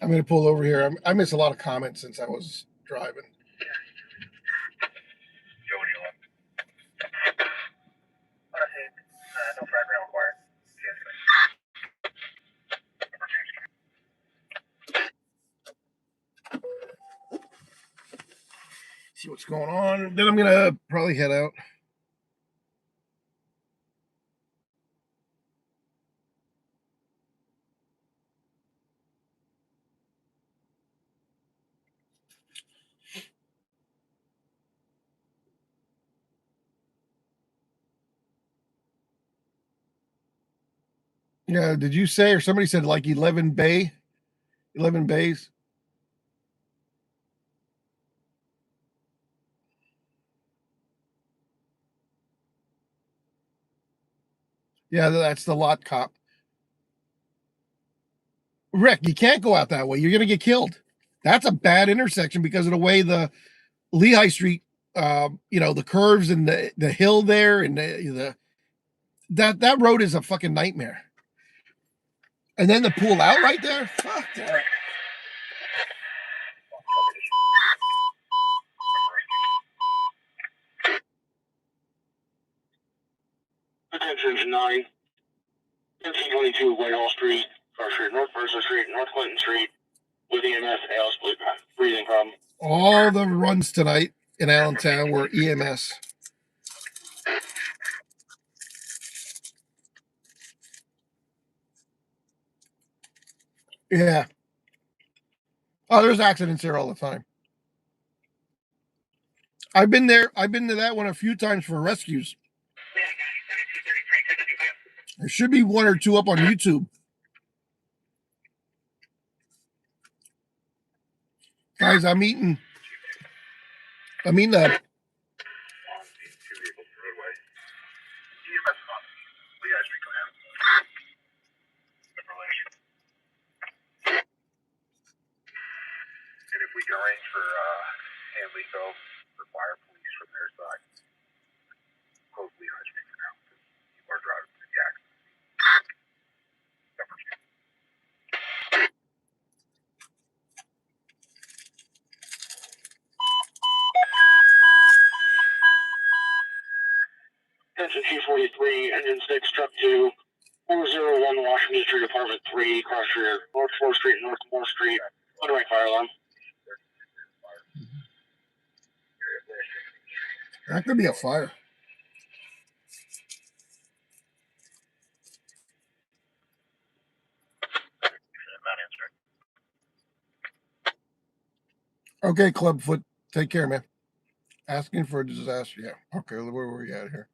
I'm going to pull over here. I missed a lot of comments since I was driving. See what's going on. Then I'm going to probably head out. Yeah, did you say, or somebody said like 11 bays? Yeah, that's the lot cop. Rick, you can't go out that way. You're going to get killed. That's a bad intersection because of the way the Lehigh Street, the curves and the hill there, and that road is a fucking nightmare. And then the pull out right there, fuck that. Attention 9, 1522 Whitehall Street, North Mercer Street, North Clinton Street, with EMS, AL split, breathing problem. All the runs tonight in Allentown were EMS. Yeah. Oh, there's accidents here all the time. I've been there. I've been to that one a few times for rescues. There should be one or two up on YouTube. Guys, I'm eating for Hanley Cove, require police from their side. Close Leon Street for now, because people are driving through the accident. 243, engine 6, truck 2, 401 Washington Street, apartment 3, cross your North 4th Street, North Moore Street, on the right fire alarm. That could be a fire. Okay, Clubfoot. Take care, man. Asking for a disaster. Yeah. Okay, where were we at here?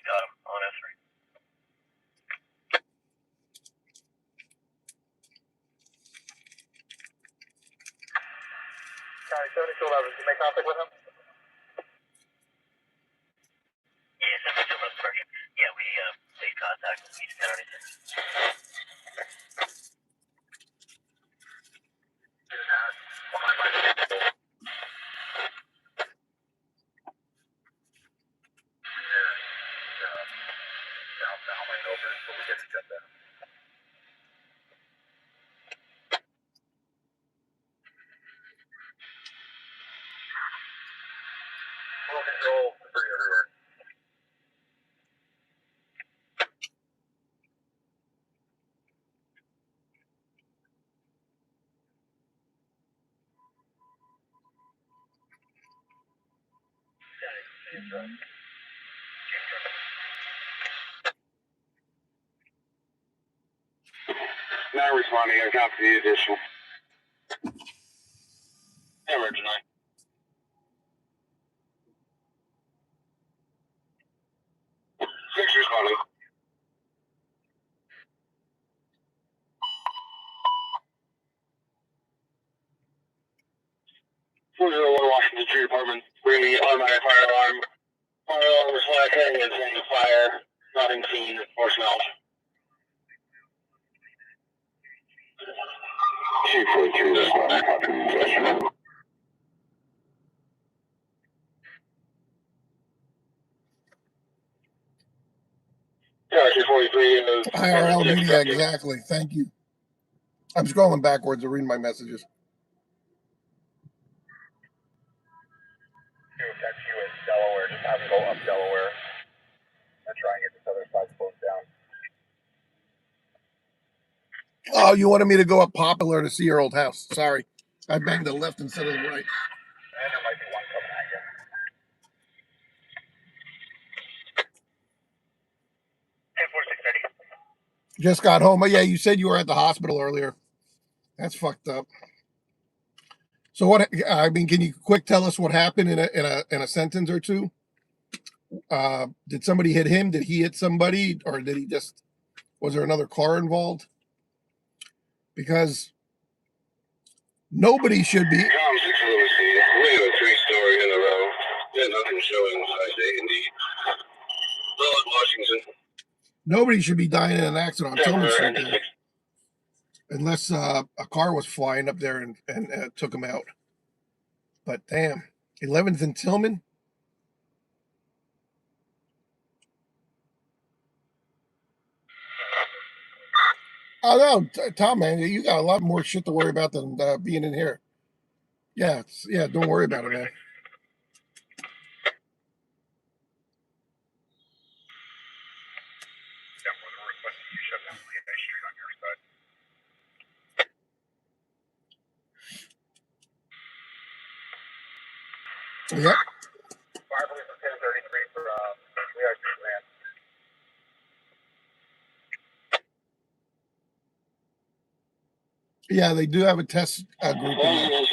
Got him on S3. County 7211, did you make contact with him? Yeah, 7211 Sergeant. Yeah, we made contact with East County. Southbound lane open until we get to jet there. Full control, debris everywhere. Now responding, I got the additional. Emergency 9. 6 responding. 401 Washington Street, apartment 3, automatic fire alarm. Fire alarm was flashing and saying fire. Nothing seen or smelled. 242 responding. Yeah, 243. IRL media, exactly. Thank you. I'm scrolling backwards to read my messages. To catch you in Delaware, just have to go up Delaware and try and get this other side closed down. Oh, you wanted me to go up Popular to see your old house. Sorry. I banged the left instead of the right. And there might be one coming at you. 104630. Just got home. Oh, yeah, you said you were at the hospital earlier. That's fucked up. So what? I mean, can you quick tell us what happened in a sentence or two? Did somebody hit him? Did he hit somebody, or did he just? Was there another car involved? Because nobody should be. We have a 3-story in a row. There's nothing showing size A and D. Washington. Nobody should be dying in an accident on Tillman Street there, unless a car was flying up there and took him out. But damn, 11th and Tillman. Oh no, Tom, man, you got a lot more shit to worry about than being in here. Yeah, don't worry about it, man. Yep. Fire police for 1033 for VIP command. Yeah, they do have a test group in there.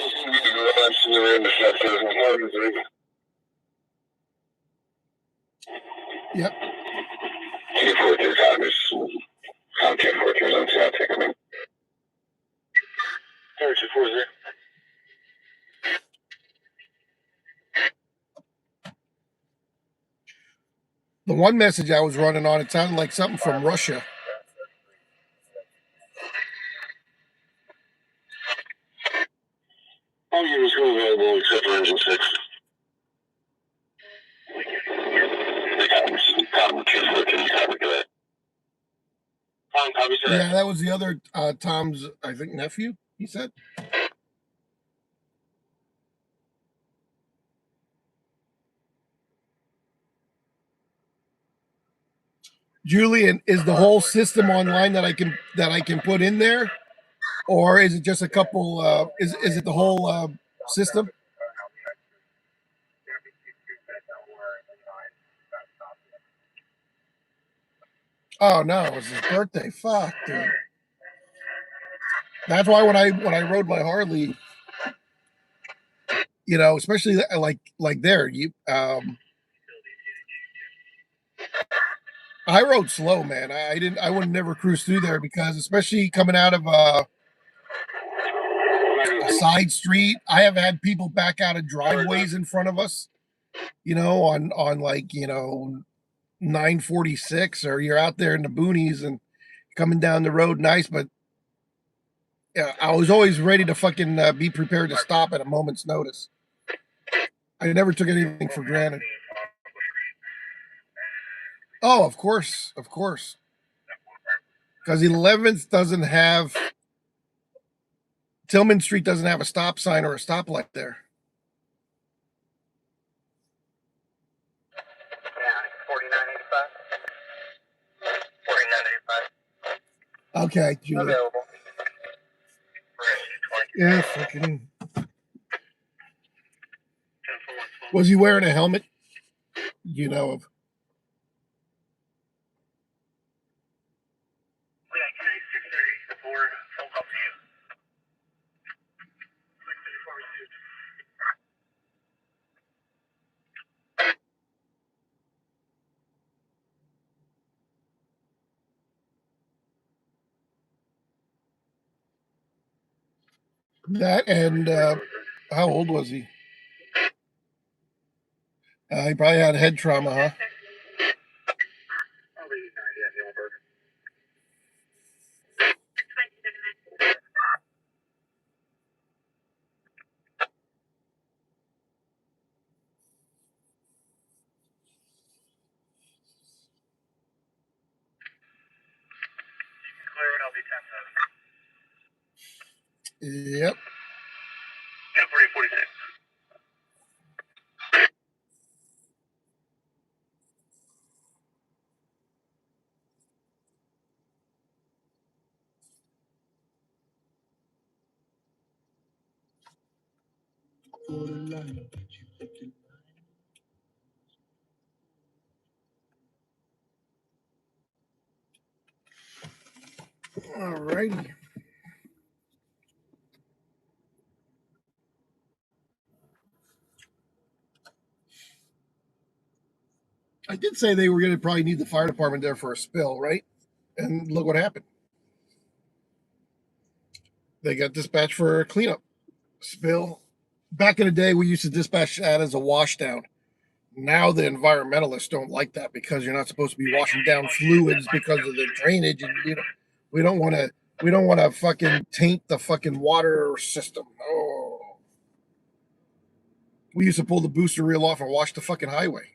Yep. 242 timers. I'm 1043 on south, take a minute. 240. The one message I was running on, it sounded like something from Russia. All units are available except for engine 6. Yeah, that was the other Tom's, I think, nephew, he said. Julian, is the whole system online that I can put in there, or is it just a couple? Is it the whole system? Oh no, it was his birthday. Fuck, dude. That's why when I rode my Harley, you know, especially like there, I rode slow, man. I would never cruise through there because especially coming out of a side street, I have had people back out of driveways in front of us, you know, on like, you know, 946, or you're out there in the boonies and coming down the road nice, but yeah, I was always ready to fucking be prepared to stop at a moment's notice. I never took anything for granted. Oh, of course, because 11th doesn't have Tillman Street doesn't have a stop sign or a stoplight there. Okay, Julie. Available. Yeah, fucking. Was he wearing a helmet? You know of. That and how old was he? He probably had head trauma, huh? Yep. All righty. I did say they were going to probably need the fire department there for a spill, right? And look what happened. They got dispatched for a cleanup spill. Back in the day, we used to dispatch that as a washdown. Now the environmentalists don't like that because you're not supposed to be washing down fluids because of the drainage, and we don't want to fucking taint the fucking water system. Oh, we used to pull the booster reel off and wash the fucking highway.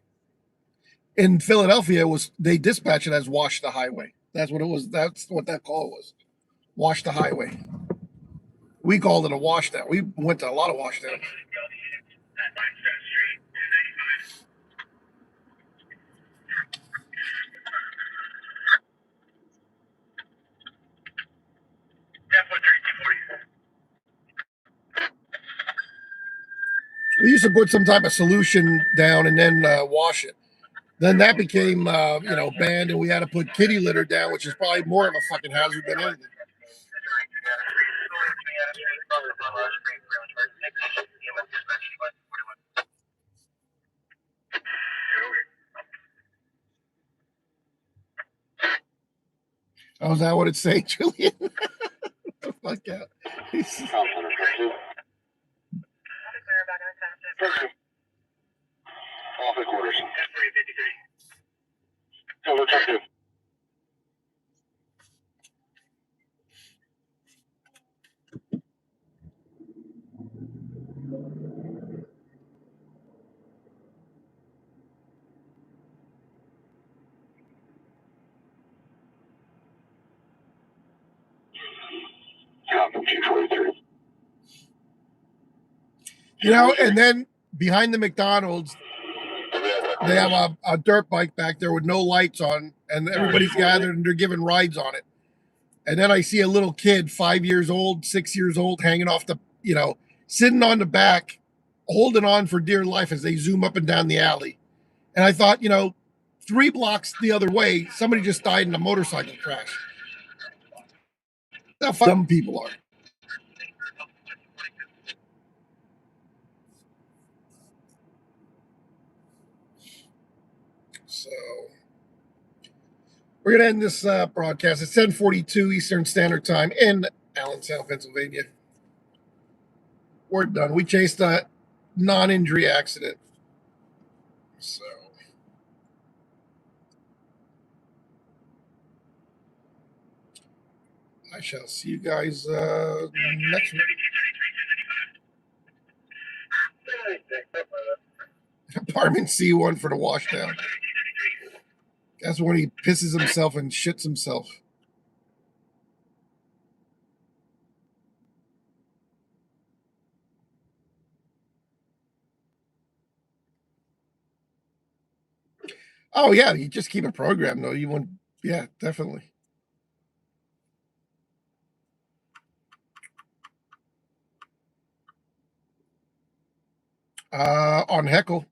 In Philadelphia, they dispatch it as wash the highway. That's what it was. That's what that call was. Wash the highway. We called it a washdown. We went to a lot of washdowns. We used to put some type of solution down and then wash it. Then that became, banned, and we had to put kitty litter down, which is probably more of a fucking hazard than anything. Oh, is that what it's saying, Julian? Fuck out. Office orders. So what's up, dude? You know, and then behind the McDonald's, they have a dirt bike back there with no lights on, and everybody's gathered and they're giving rides on it. And then I see a little kid, 5 years old, 6 years old, hanging off the, sitting on the back, holding on for dear life as they zoom up and down the alley. And I thought, 3 blocks the other way, somebody just died in a motorcycle crash. That's how dumb people are. So we're going to end this broadcast at 7:42 Eastern Standard Time in Allentown, Pennsylvania. We're done. We chased a non-injury accident. So I shall see you guys next week. Apartment C1 for the washdown. That's when he pisses himself and shits himself. Oh yeah, you just keep a program though. You want, yeah, definitely. On Heckle.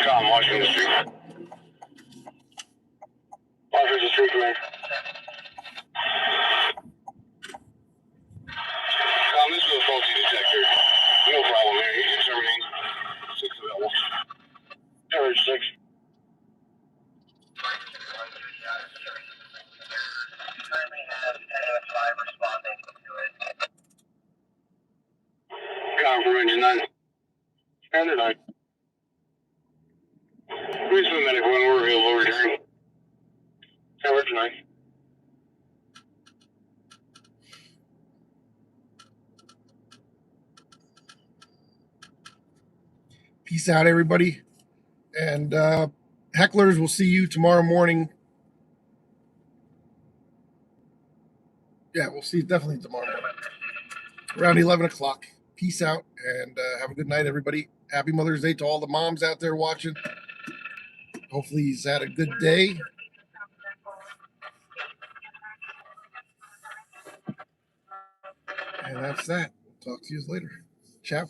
Tom, Washington Street. Washington Street, man. Tom, this is a faulty detector. No problem here. He's determining 6 available. Coverage 6. Currently has NS5 responding to it. Tom from engine 9. Standard 9. Please submit it when we're available return. Coverage 9. Peace out, everybody. And hecklers, we'll see you tomorrow morning. Yeah, we'll see you definitely tomorrow morning. Around 11 o'clock. Peace out and have a good night, everybody. Happy Mother's Day to all the moms out there watching. Hopefully he's had a good day. And that's that. We'll talk to you later. Ciao.